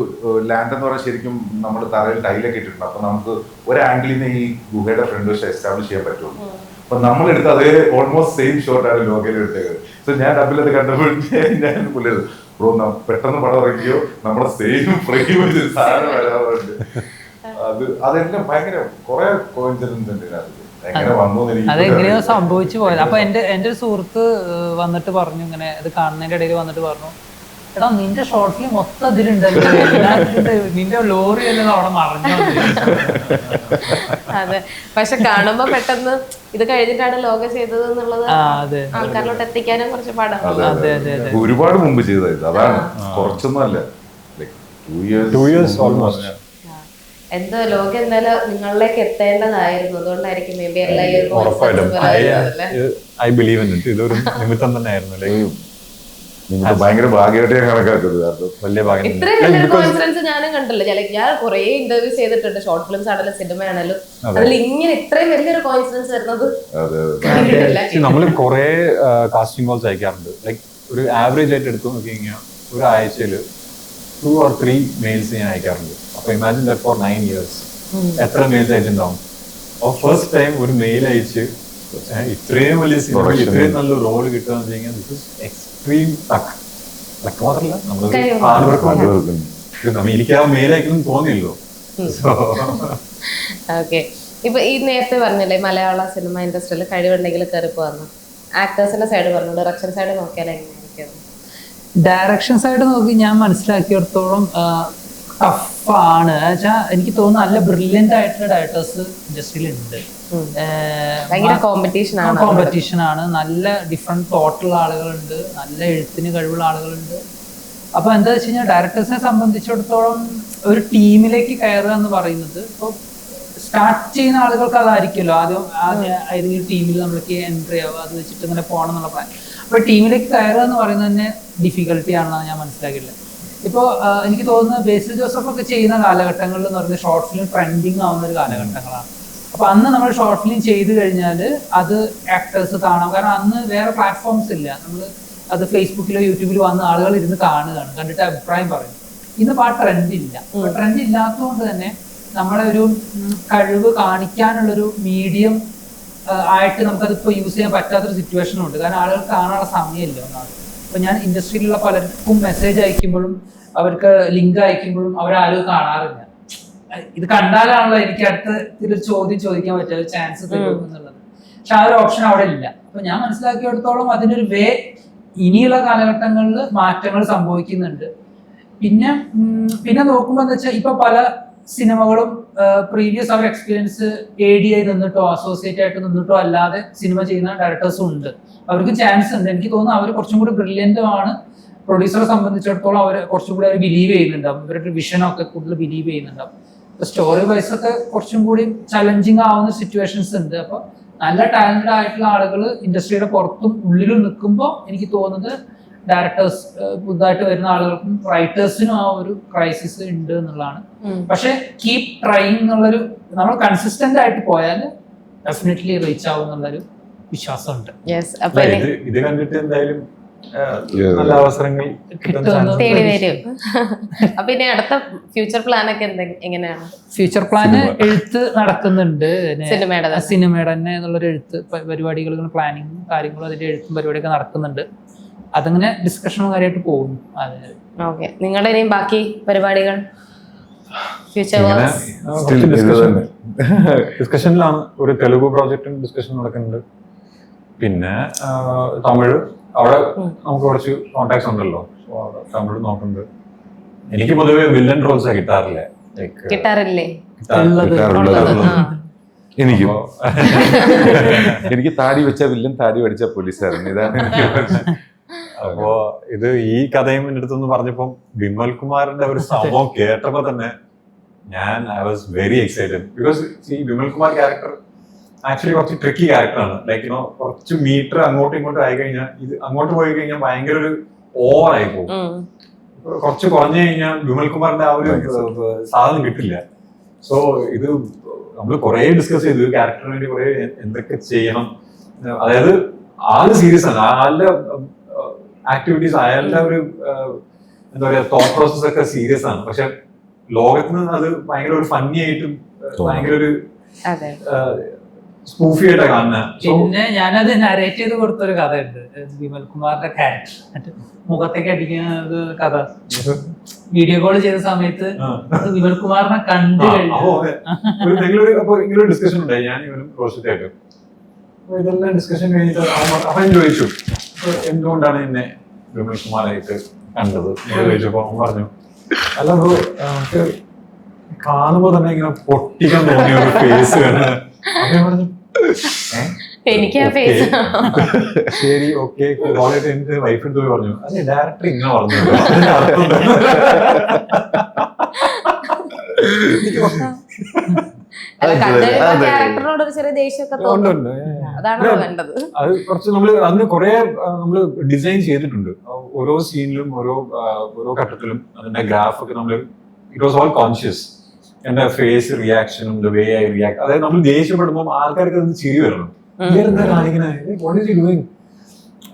ലാൻഡ് എന്ന് പറഞ്ഞാൽ ശരിക്കും നമ്മൾ തറയിൽ ടൈലൊക്കെ ഇട്ടിട്ടുണ്ട്. അപ്പൊ നമുക്ക് ഒരു ആംഗിളിൽ നിന്ന് ഈ ഗുഹയുടെ ഫ്രണ്ട് വശം എസ്റ്റാബ്ലിഷ് ചെയ്യാൻ പറ്റുള്ളൂ. അപ്പൊ നമ്മളെടുത്ത് അതേ ഓൾമോസ്റ്റ് സെയിം ഷോട്ടാണ് ലോകയിൽ എടുത്തത്. സോ ഞാൻ ഡബിലത് കണ്ടപ്പോൾ ഞാൻ പുള്ളിയത് ബ്രോ പെട്ടെന്ന് പടം ഇറക്കിയോ നമ്മുടെ സെയിം ഫ്രെയിം സാധനം വരാറുണ്ട്. അതെല്ലാം ഭയങ്കര കുറെ കോയിൻസിഡൻസ് ഉണ്ട് അതിൽ. അതെങ്ങനെയോ സംഭവിച്ചു പോയത്. അപ്പൊ എന്റെ ഒരു സുഹൃത്ത് വന്നിട്ട് പറഞ്ഞു, ഇങ്ങനെ ഇത് കാണുന്നതിന്റെ ഇടയിൽ വന്നിട്ട് പറഞ്ഞു, എടാ നിന്റെ ഷോർട്ട് ഫിലിം മൊത്തം ഇതിലുണ്ടല്ലോ, നിന്റെ ലോറി എല്ലാം അവിടെ മറിഞ്ഞു. അതെ, പക്ഷെ കാണുമ്പോ പെട്ടെന്ന് ഇത് കഴിഞ്ഞിട്ടാണ് ലോക ചെയ്തത് എന്നുള്ളത് ആൾക്കാരിലോട്ട് എത്തിക്കാനും കുറച്ച് പാടാണ്. ഒരുപാട് മുമ്പ് ചെയ്തത്, അതാണ് കുറച്ചൊന്നും അല്ല. 2 years ഓൾമോസ്റ്റ്. എന്തോ ലോകം എന്തായാലും നിങ്ങളിലേക്ക് എത്തേണ്ടതായിരുന്നു, അതുകൊണ്ടായിരിക്കും മേ ബി എല്ലാ ഈ ഒരു ഉറപ്പായിട്ടും coincidence പോലെ അല്ലേ? I believe in it. ഇതൊരു നിമിത്തം തന്നെ ആയിരുന്നു. ലൈക്ക് നിങ്ങൾക്ക് ഭയങ്കര ഭാഗ്യമായിട്ട് ഞാൻ കണക്കാക്കുന്നത്. കാരണം വലിയ ഭാഗ്യം. ഇത്രയും വലിയൊരു കോയിൻസിഡൻസ് ഞാനും കണ്ടില്ല. ഞാൻ കുറെ ഇന്റർവ്യൂസ് ചെയ്തിട്ടുണ്ട്, ഷോർട്ട് ഫിലിംസ് ആണെങ്കിലും സിനിമ ആണെങ്കിലും. അതിൽ ഇങ്ങനെ ഇത്രയും വലിയൊരു കോയിൻസിഡൻസ് വരുന്നത് കണ്ടിട്ടില്ല. നമ്മൾ കുറെ കാസ്റ്റിംഗ് കോൾസ് അയക്കാറുണ്ട്. ലൈക്ക് ഒരു ആവറേജ് ആയിട്ട് എടുത്തു നോക്കി കഴിഞ്ഞാൽ ഒരു ആഴ്ചയിൽ 2 or 3 മെയിൽസ് ഞാൻ അയക്കാറുണ്ട്. അപ്പൊ ഇമാജിൻ ദാറ്റ് ഫോർ 9 years എത്ര മെയിൽസ് അയച്ചിട്ടുണ്ടാവും. അപ്പോൾ ഫസ്റ്റ് ടൈം ഒരു മെയിൽ അയച്ച് ഇത്രയും വലിയ സിനിമ ഇത്രയും നല്ല റോൾ കിട്ടുക എന്ന് വെച്ച് കഴിഞ്ഞാൽ എക്സ്ട്രീം ലക്ക് മാത്രമല്ല നമ്മൾ ഹാർഡ് വർക്ക്. എനിക്ക് ആ മെയിൽ അയക്കണം തോന്നിയല്ലോ. ഓക്കെ, ഇപ്പൊ ഈ നേരത്തെ പറഞ്ഞില്ലേ മലയാള സിനിമ ഇൻഡസ്ട്രിയിൽ കഴിവുണ്ടെങ്കിൽ കയറി പോകാന്ന്. ആക്ടേഴ്സിന്റെ സൈഡ് പറഞ്ഞു, ഡയറക്ഷൻ സൈഡ് നോക്കിയാൽ എങ്ങനെയായിരിക്കും? ഡയറക്ഷൻ സൈഡ് നോക്കി ഞാൻ മനസ്സിലാക്കിയിടത്തോളം ടഫാണ്. വെച്ചാൽ എനിക്ക് തോന്നുന്നു നല്ല ബ്രില്യൻ്റ് ആയിട്ടുള്ള ഡയറക്ടേഴ്സ് ഇൻഡസ്ട്രിയിൽ ഉണ്ട്. ഭയങ്കര കോമ്പറ്റീഷൻ ആണ്. നല്ല ഡിഫറെന്റ് തോട്ടുള്ള ആളുകളുണ്ട്, നല്ല എഴുത്തിന് കഴിവുള്ള ആളുകളുണ്ട്. അപ്പൊ എന്താ വെച്ച് കഴിഞ്ഞാൽ ഡയറക്ടേഴ്സിനെ സംബന്ധിച്ചിടത്തോളം ഒരു ടീമിലേക്ക് കയറുക എന്ന് പറയുന്നത് ഇപ്പോൾ സ്റ്റാർട്ട് ചെയ്യുന്ന ആളുകൾക്ക് അതായിരിക്കുമല്ലോ ആദ്യം ഏതെങ്കിലും ടീമിൽ നമ്മൾക്ക് എൻട്രി ആവുക, അത് വെച്ചിട്ട് ഇങ്ങനെ പോകണം എന്നുള്ള പ്ലാൻ. അപ്പൊ ടീമിലേക്ക് കയറുക എന്ന് പറയുന്നത് തന്നെ ഡിഫിക്കൽട്ടി ആണെന്നാണ് ഞാൻ മനസ്സിലാക്കിയിട്ടുള്ളത്. ഇപ്പോൾ എനിക്ക് തോന്നുന്നത് ബേസിൽ ജോസഫ് ഒക്കെ ചെയ്യുന്ന കാലഘട്ടങ്ങളിൽ എന്ന് പറയുന്നത് ഷോർട്ട് ഫിലിം ട്രെൻഡിങ് ആവുന്ന ഒരു കാലഘട്ടങ്ങളാണ്. അപ്പൊ അന്ന് നമ്മൾ ഷോർട്ട് ഫിലിം ചെയ്ത് കഴിഞ്ഞാൽ അത് ആക്ടേഴ്സ് കാണാം. കാരണം അന്ന് വേറെ പ്ലാറ്റ്ഫോംസ് ഇല്ല. നമ്മൾ അത് ഫേസ്ബുക്കിലോ യൂട്യൂബിലോ വന്ന് ആളുകൾ ഇരുന്ന് കാണുകയാണ്, കണ്ടിട്ട് അഭിപ്രായം പറയും. ഇന്നിപ്പോൾ ആ ട്രെൻഡ് ഇല്ല. ട്രെൻഡ് ഇല്ലാത്തതുകൊണ്ട് തന്നെ നമ്മളെ ഒരു കഴിവ് കാണിക്കാനുള്ളൊരു മീഡിയം ആയിട്ട് നമുക്കതിപ്പോൾ യൂസ് ചെയ്യാൻ പറ്റാത്തൊരു സിറ്റുവേഷനും ഉണ്ട്. കാരണം ആളുകൾ കാണാനുള്ള സമയമില്ല ഒന്നാമത്. അപ്പോൾ ഞാൻ ഇൻഡസ്ട്രിയിലുള്ള പലർക്കും മെസ്സേജ് അയക്കുമ്പോഴും അവർക്ക് ലിങ്ക് അയക്കുമ്പോഴും അവരാരും കാണാറില്ല. ഇത് കണ്ടാലാണല്ലോ എനിക്ക് അടുത്ത് ഇതിലൊരു ചോദ്യം ചോദിക്കാൻ പറ്റുക, ഒരു ചാൻസ് തരും എന്നുള്ളത്. പക്ഷെ ആ ഒരു ഓപ്ഷൻ അവിടെ ഇല്ല. അപ്പൊ ഞാൻ മനസ്സിലാക്കിയെടുത്തോളം അതിനൊരു വേ ഇനിയുള്ള കാലഘട്ടങ്ങളിൽ മാറ്റങ്ങൾ സംഭവിക്കുന്നുണ്ട്. പിന്നെ നോക്കുമ്പോൾ എന്താ വെച്ചാൽ ഇപ്പൊ പല സിനിമകളും പ്രീവിയസ് അവർ എക്സ്പീരിയൻസ് AD ആയി നിന്നിട്ടോ അസോസിയേറ്റ് ആയിട്ട് നിന്നിട്ടോ അല്ലാതെ സിനിമ ചെയ്യുന്ന ഡയറക്ടേഴ്സും ഉണ്ട്. അവർക്ക് ചാൻസ് ഉണ്ട്. എനിക്ക് തോന്നുന്നു അവർ കുറച്ചും കൂടി ബ്രില്യൻ്റും ആണ്. പ്രൊഡ്യൂസറെ സംബന്ധിച്ചിടത്തോളം അവർ കുറച്ചും കൂടി അവർ ബിലീവ് ചെയ്യുന്നുണ്ടാവും, ഇവരുടെ വിഷനൊക്കെ കൂടുതൽ ബിലീവ് ചെയ്യുന്നുണ്ടാവും. ഇപ്പൊ സ്റ്റോറി വൈസ് ഒക്കെ കുറച്ചും കൂടി ചലഞ്ചിങ് ആവുന്ന സിറ്റുവേഷൻസ് ഉണ്ട്. അപ്പൊ നല്ല ടാലന്റഡ് ആയിട്ടുള്ള ആളുകൾ ഇൻഡസ്ട്രിയുടെ പുറത്തും ഉള്ളിലും നിൽക്കുമ്പോൾ എനിക്ക് തോന്നുന്നത് ഡയറക്ടേഴ്സ് പുതുതായിട്ട് വരുന്ന ആളുകൾക്കും റൈറ്റേഴ്സിനും ആ ഒരു ക്രൈസിസ് ഉണ്ട് എന്നുള്ളതാണ്. പക്ഷെ കീപ് ട്രൈങ് എന്നുള്ളൊരു നമ്മൾ കൺസിസ്റ്റന്റ് ആയിട്ട് പോയാൽ ഡെഫിനറ്റ്ലി റീച്ച് ആവും എന്നുള്ളൊരു വിശ്വാസമുണ്ട്. ഇത് കണ്ടിട്ട് എന്തായാലും നല്ല അവസരങ്ങൾ തേടി വരും. അപ്പൊ ഇനി അടുത്ത ഫ്യൂച്ചർ പ്ലാൻ ഒക്കെ എങ്ങനെയാണ്? ഫ്യൂച്ചർ പ്ലാന് എഴുത്ത് നടക്കുന്നുണ്ട്, സിനിമയുടെ തന്നെ എന്നുള്ളൊരു എഴുത്ത് പരിപാടികളും പ്ലാനിങ്ങും കാര്യങ്ങളും അതിന്റെ എഴുത്തും പരിപാടിയൊക്കെ നടക്കുന്നുണ്ട്. അതങ്ങനെ ഡിസ്കഷനും കാര്യമായിട്ട് പോകുന്നു. ഓക്കെ, നിങ്ങളുടെ ഇനിയും ബാക്കി പരിപാടികൾ ഡിസ്കഷനിലാണ്. ഒരു തെലുഗു പ്രോജക്റ്റും ഡിസ്കഷൻ നടക്കുന്നുണ്ട്. പിന്നെ തമിഴ് അവിടെ നമുക്ക് കുറച്ച് കോണ്ടാക്ട്സ് ഉണ്ടല്ലോ, തമിഴ് നോക്കുന്നുണ്ട്. എനിക്ക് പൊതുവെ വില്ലൻ റോൾസ് കിട്ടാറില്ലേ? എനിക്ക് താടി വെച്ച വില്ലൻ, താടി പഠിച്ച പോലീസായിരുന്നു. ഇതാണ്. അപ്പോ ഇത് ഈ കഥയും എൻ്റെ അടുത്തൊന്ന് പറഞ്ഞപ്പോ വിമൽ കുമാറിന്റെ ഒരു സംഭവം കേട്ടപ്പോ തന്നെ I was very excited. Because ഈ വിമൽ കുമാർ ക്യാരക്ടർ ആക്ച്വലി കുറച്ച് ട്രിക്കി ക്യാരക്ടറാണ്. ലൈക്ക് കുറച്ച് മീറ്റർ അങ്ങോട്ടും ഇങ്ങോട്ടും ആയി കഴിഞ്ഞാൽ ഇത് അങ്ങോട്ട് പോയി കഴിഞ്ഞാൽ ഭയങ്കര ഒരു ഓവറായി പോകും. കുറച്ച് കുറഞ്ഞു കഴിഞ്ഞാൽ വിമൽ കുമാറിന്റെ ആ ഒരു സാധനം കിട്ടില്ല. സോ ഇത് നമ്മൾ കുറെ ഡിസ്കസ് ചെയ്തു ക്യാരക്ടറിന് വേണ്ടി കുറെ എന്തൊക്കെ ചെയ്യണം. അതായത് ആള് സീരിയസ് ആണ്, ആളുടെ ആക്ടിവിറ്റീസ് അയാളുടെ ഒരു എന്താ പറയാ തോട്ട് പ്രോസസ് ഒക്കെ സീരിയസ് ആണ്. പക്ഷെ ലോകത്തിന് അത് ഭയങ്കര ഒരു ഫണ്ണി ആയിട്ടും ഭയങ്കര ഒരു സ്പൂഫി ആയിട്ടാണ് കാണുന്നത്. പിന്നെ ഞാനത് നരേറ്റ് ചെയ്ത് കൊടുത്തൊരു കഥയുണ്ട്, വിമൽ കുമാറിന്റെ ക്യാരക്ടർ മുഖത്തേക്ക് അടിക്കുന്ന കഥ. വീഡിയോ കോൾ ചെയ്ത സമയത്ത് വിമൽ കുമാറിനെ കണ്ടു കഴിഞ്ഞു ഡിസ്കഷൻ ഉണ്ടായി. ഞാൻ ഇവനും റോഷിത്തായിട്ട് ഇതെല്ലാം ഡിസ്കഷൻ കഴിഞ്ഞിട്ട് അവൻ ചോദിച്ചു എന്തുകൊണ്ടാണ് എന്നെ വിമൽ കുമാറായിട്ട് കണ്ടത് ചോദിച്ചപ്പോ അവൻ പറഞ്ഞു, അല്ല ബ്രോ നമുക്ക് കാണുമ്പോ തന്നെ ഇങ്ങനെ പൊട്ടിക്കാൻ തോന്നിയ ഒരു ഫേസ് ആണ്. പറഞ്ഞു ശരി ഓക്കെ എന്റെ വൈഫ് എടുത്ത് പോയി പറഞ്ഞു, അല്ലെ ഡയറക്ടർ ഇങ്ങനെ പറഞ്ഞു. ക്യാരക്ടറിനോട് ഒരു ചെറിയ ദേഷ്യമൊക്കെ തോന്നും. അതാണല്ലോ വേണ്ടത്. അത് കുറച്ച് അന്ന് കുറെ നമ്മള് ഡിസൈൻ ചെയ്തിട്ടുണ്ട്. ഓരോ സീനിലും ഓരോ ഘട്ടത്തിലും അതിന്റെ ഗ്രാഫ് ഒക്കെ ഇറ്റ് വാസ് ഓൾ കോൺഷ്യസ്. എന്റെ ഫേസ് റിയാക്ഷനും ദ വേ ഐ റിയാക്ട്, അതായത് നമ്മൾ ദേഷ്യപ്പെടുമ്പോൾ ആൾക്കാർക്ക് അത് ചിരി വരണം.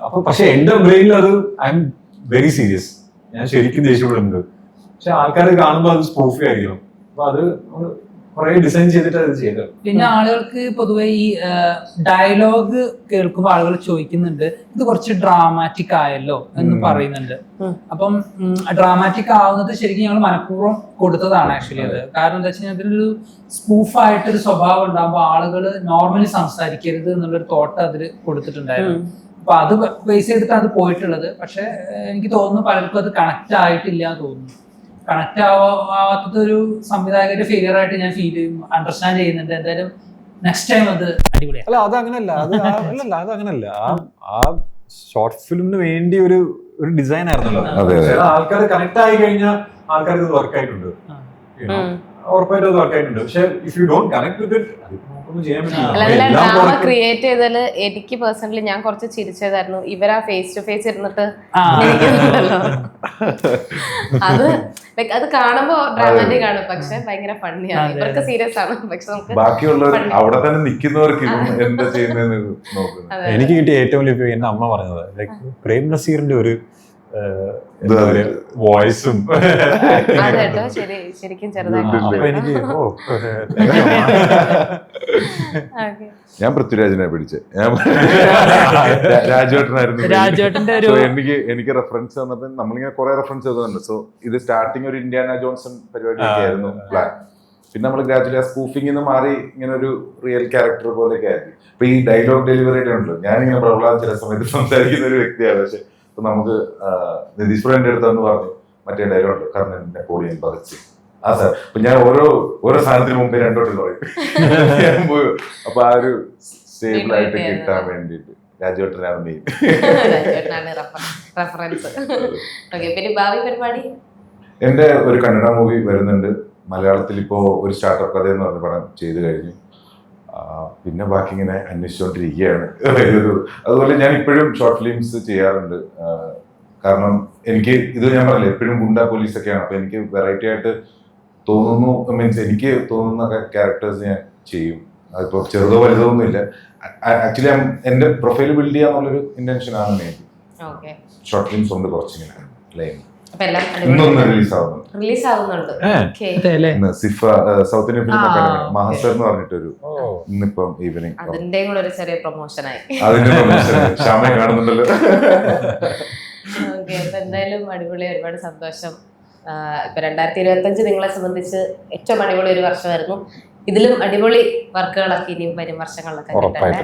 അപ്പൊ പക്ഷെ എന്റെ ബ്രെയിനിൽ അത് ഐ എം വെരി സീരിയസ്, ഞാൻ ശരിക്കും ദേഷ്യപ്പെടുന്നുണ്ട്. പക്ഷെ ആൾക്കാർ കാണുമ്പോൾ അത് സ്പൂഫി ആയിരിക്കണം. അപ്പൊ അത് കുറെ ഡിസൈൻ ചെയ്തിട്ട് അത് ചെയ്തത്. പിന്നെ ആളുകൾക്ക് പൊതുവെ ഈ ഡയലോഗ് കേൾക്കുമ്പോൾ ആളുകൾ ചോദിക്കുന്നുണ്ട്, ഇത് കുറച്ച് ഡ്രാമാറ്റിക് ആയല്ലോ എന്ന് പറയുന്നുണ്ട്. അപ്പം ഡ്രാമാറ്റിക് ആവുന്നത് ശരിക്കും ഞങ്ങൾ മനഃപൂർവ്വം കൊടുത്തതാണ് ആക്ച്വലി. അത് കാരണം എന്താ വെച്ച് കഴിഞ്ഞാൽ അതിലൊരു സ്പൂഫായിട്ടൊരു സ്വഭാവം ഉണ്ടാകുമ്പോൾ ആളുകൾ നോർമലി സംസാരിക്കരുത് എന്നുള്ളൊരു തോട്ട് അതിൽ കൊടുത്തിട്ടുണ്ടായിരുന്നു. അപ്പൊ അത് ബേസ് ചെയ്തിട്ടാണ് അത് പോയിട്ടുള്ളത്. പക്ഷെ എനിക്ക് തോന്നുന്നു പലർക്കും അത് കണക്ട് ആയിട്ടില്ല എന്ന് തോന്നുന്നു. കണക്ട് ആവാത്തത് ഒരു സംവിധായകന്റെ ഫെയിലിയർ ആയിട്ട് ഞാൻ ഫീൽ ചെയ്യും, അണ്ടർസ്റ്റാൻഡ് ചെയ്യുന്നുണ്ട്. എന്തായാലും നെക്സ്റ്റ് ടൈം അത് അടിപൊളിയാണ്. അല്ല അത് അങ്ങനല്ല, അത് അങ്ങനല്ല. ആ ഷോർട്ട് ഫിലിമിന് വേണ്ടി ഒരു ഡിസൈൻ ആയിരുന്നല്ലോ. ആൾക്കാർ കണക്ട് ആയി കഴിഞ്ഞാൽ ആൾക്കാർക്ക് ഇത് വർക്ക് ആയിട്ടുണ്ട്, ഉറപ്പായിട്ടും അത് വർക്ക് ആയിട്ടുണ്ട്. പക്ഷെ if you don't connect with it drama create ചെയ്തതില് എനിക്ക് പേഴ്സണലി ഞാൻ കുറച്ച് ചിരിച്ചതായിരുന്നു. ഇവരാ ഫേസ് ടു ഫേസ് ഇരുന്നിട്ട് അത് ലൈക്ക് അത് കാണുമ്പോ ഡ്രാമാറ്റിക് ആണ്, പക്ഷെ ഭയങ്കര ഫണ്ണിയാണ്. ഇവർക്ക് സീരിയസ് ആണ്, പക്ഷെ നമുക്ക് ബാക്കിയുള്ളവർ അവിടെ തന്നെ നിൽക്കുന്നവർക്ക് എന്താ ചെയ്യുന്നതെന്ന് നോക്കുന്നത്. എനിക്ക് കിട്ടിയ ഏറ്റവും വലിയ എന്റെ അമ്മ പറഞ്ഞത് ലൈക്ക് പ്രേം നസീറിന്റെ ഒരു വോയിസും ശരിക്കും എനിക്ക് ഞാൻ പൃഥ്വിരാജിനെ പിടിച്ചത്, രാജുവേട്ടനായിരുന്നു. എനിക്ക് റെഫറൻസ് തന്നപ്പോൾ നമ്മളിങ്ങനെ കുറെ റെഫറൻസ് ചെയ്തിട്ടുണ്ട്. സോ ഇത് സ്റ്റാർട്ടിങ് ഒരു ഇന്ത്യാന ജോൺസൺ പരിപാടിയൊക്കെ ആയിരുന്നു പ്ലാൻ. പിന്നെ നമ്മൾ ഗ്രാജുവലി ആ സ്പൂഫിംഗ് നിന്ന് മാറി ഇങ്ങനെ ഒരു റിയൽ ക്യാരക്ടർ പോലെയൊക്കെ ആയിരുന്നു. ഇപ്പൊ ഈ ഡയലോഗ് ഡെലിവറിയുടെ ഉണ്ടല്ലോ, ഞാനിങ്ങനെ പ്രബലാതെ ചില സമയത്ത് സംസാരിക്കുന്ന ഒരു വ്യക്തിയാണ്. പക്ഷെ ഇപ്പൊ നമുക്ക് നിതീശ്വരന്റെ അടുത്തെന്ന് പറഞ്ഞു മറ്റേ ഡയലോഗ് കർണൻ നെപ്പോളിയൻ പറിച്ച് ആ സാർ. അപ്പൊ ഞാൻ ഓരോ സാധനത്തിന് മുമ്പേ രണ്ടോട്ട് പറയും. അപ്പൊ ആ ഒരു സ്റ്റേബിൾ ആയിട്ട് കിട്ടാൻ വേണ്ടിട്ട് രാജുവേട്ടനാണ് മെയിൻ. എന്റെ ഒരു കന്നഡ മൂവി വരുന്നുണ്ട്. മലയാളത്തിൽ ഇപ്പോ ഒരു സ്റ്റാർട്ടപ്പ് കഥ എന്ന് പറഞ്ഞ പടം ചെയ്തു കഴിഞ്ഞു. പിന്നെ ബാക്കി ഇങ്ങനെ അന്വേഷിച്ചുകൊണ്ടിരിക്കുകയാണ്. അതുപോലെ ഞാൻ ഇപ്പോഴും ഷോർട്ട് ഫിലിംസ് ചെയ്യാറുണ്ട്. കാരണം എനിക്ക് ഇത് ഞാൻ പറഞ്ഞില്ല, എപ്പോഴും ഗുണ്ട പോലീസൊക്കെയാണ്. അപ്പൊ എനിക്ക് വെറൈറ്റി ആയിട്ട് തോന്നുന്നു, മീൻസ് എനിക്ക് തോന്നുന്ന ക്യാരക്ടേഴ്സ് ഞാൻ ചെയ്യും. അതിപ്പോ ചെറുതോ വലുതോ ഒന്നുമില്ല. ആക്ച്വലി എന്റെ പ്രൊഫൈൽ ബിൽഡ് ചെയ്യാന്നുള്ളൊരു ഇന്റൻഷനാണ് മെയിൻ. ഷോർട്ട് ഫിലിംസ് ഉണ്ട് കുറച്ചിങ്ങനെ ലൈൻ. ഇന്നൊന്ന് റിലീസ് ആവുന്നുണ്ട്. SIFA South Indian Film Academy Mahasar എന്ന് പറഞ്ഞിട്ടൊരു ഇന്നിപ്പം ഈവനിങ് അതിന്റെ കൂടെ ഒരു ചെറിയ പ്രൊമോഷനായി. അതിന്റെ പ്രൊമോഷൻ ക്ഷാമ കാണുന്നുണ്ടല്ലോ. എന്തായാലും അടിപൊളി, ഒരുപാട് സന്തോഷം. ഇപ്പൊ 2025 നിങ്ങളെ സംബന്ധിച്ച് ഏറ്റവും അടിപൊളി ഒരു വർഷമായിരുന്നു. ഇതിലും അടിപൊളി വർക്കുകളൊക്കെ ഇനിയും വരും വർഷങ്ങളിലൊക്കെ കിട്ടട്ടെ.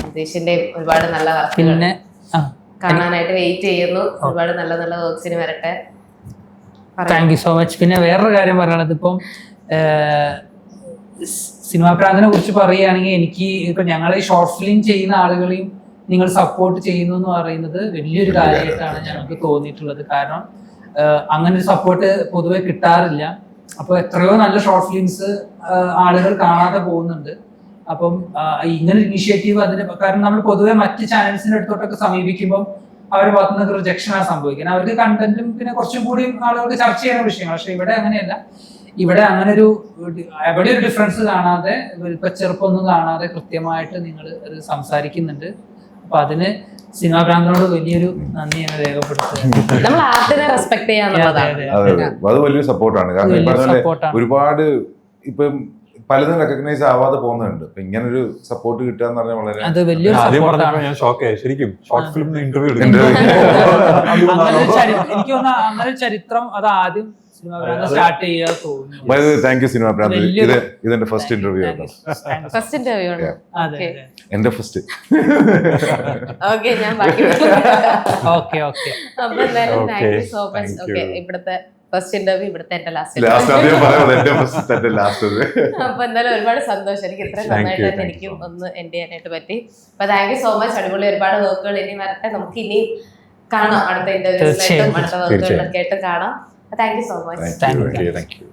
നിതീഷിന്റെ ഒരുപാട് നല്ല വർക്കുകൾ കാണാനായിട്ട് വെയിറ്റ് ചെയ്യുന്നു. ഒരുപാട് നല്ല നല്ല വർക്ക്സിന് വരട്ടെ. Thank you so much. പിന്നെ വേറൊരു കാര്യം പറയാനുള്ളത്, ഇപ്പം സിനിമാ പ്രാന്തിനെ കുറിച്ച് പറയുകയാണെങ്കിൽ എനിക്ക് ഇപ്പൊ ഞങ്ങൾ ഈ ഷോർട്ട് ഫിലിം ചെയ്യുന്ന ആളുകളെയും നിങ്ങൾ സപ്പോർട്ട് ചെയ്യുന്നു എന്ന് പറയുന്നത് വലിയൊരു കാര്യമായിട്ടാണ് ഞങ്ങൾക്ക് തോന്നിയിട്ടുള്ളത്. കാരണം അങ്ങനെ ഒരു സപ്പോർട്ട് പൊതുവെ കിട്ടാറില്ല. അപ്പോൾ എത്രയോ നല്ല ഷോർട്ട് ഫിലിംസ് ആളുകൾ കാണാതെ പോകുന്നുണ്ട്. അപ്പം ഇങ്ങനെ ഇനിഷ്യേറ്റീവ് അതിന്, കാരണം നമ്മൾ പൊതുവെ മറ്റ് ചാനൽസിന്റെ അടുത്തോട്ടൊക്കെ സമീപിക്കുമ്പോൾ അവരുടെ ഭാഗത്തു നിന്ന് റിജക്ഷനാണ് സംഭവിക്കുന്നത്. അവർക്ക് കണ്ടന്റും പിന്നെ കുറച്ചും കൂടി ആളുകൾക്ക് ചർച്ച ചെയ്യുന്ന വിഷയങ്ങൾ. പക്ഷെ ഇവിടെ അങ്ങനെയല്ല. ഇവിടെ അങ്ങനെ എവിടെ ഒരു ഡിഫറൻസ് കാണാതെ, ചെറുപ്പമൊന്നും കാണാതെ കൃത്യമായിട്ട് നിങ്ങൾ അത് സംസാരിക്കുന്നുണ്ട്. അപ്പൊ അതിന് സിനിമാ പ്രാന്തനോട് വലിയൊരു നന്ദി ഞാൻ രേഖപ്പെടുത്തുന്നത്. അത് വലിയൊരു സപ്പോർട്ടാണ്. കാരണം ഒരുപാട് ഇപ്പം പലതും റെക്കഗ്നൈസ് ആവാതെ പോകുന്നുണ്ട്. ഇപ്പൊ ഇങ്ങനെ ഒരു സപ്പോർട്ട് കിട്ടുക എന്ന് പറഞ്ഞാൽ വളരെ അത് വലിയൊരു സപ്പോർട്ടാണ്. ഞാൻ ഷോക്കായി ശരിക്കും. ഷോർട്ട് ഫിലിം ഇന്റർവ്യൂ എനിക്ക് തോന്നുന്നു അങ്ങനെ ഒരു ചരിത്രം അത് ആദ്യം സ്റ്റാർട്ട് ചെയ്യാൻ തോന്നുന്നു. താങ്ക് യു സിനിമ പ്രാന്ത്. ഇതെന്റെ ഫസ്റ്റ് ഇന്റർവ്യൂ ആണ്. ഫസ്റ്റ് ഇന്റർവ്യൂ ആണ്. എന്റെ ഫസ്റ്റ്. ഓക്കെ, ഞാൻ ബാക്കി ഓക്കെ ഓക്കെ. അപ്പൊ എന്തായാലും thank you so much. Okay, ഇവിടുത്തെ ഫസ്റ്റ് ഇന്റർവ്യൂ, ഇവിടുത്തെ എന്റെ ലാസ്റ്റ്. അപ്പൊ എന്തായാലും ഒരുപാട് സന്തോഷം. എനിക്ക് ഇത്രയും നന്നായിട്ട് എനിക്കും ഒന്ന് എൻഡ് ചെയ്യാനായിട്ട് പറ്റി. അപ്പൊ താങ്ക് യു സോ മച്ച്. അടിപൊളി ഒരുപാട് വർക്കുകൾ ഇനി വരട്ടെ. നമുക്ക് ഇനി കാണാം, അടുത്ത ഇന്റർവ്യൂസിലായിട്ടും അടുത്ത വർക്കുകളിലൊക്കെ ആയിട്ട് കാണാം. Thank you so much. Thank you.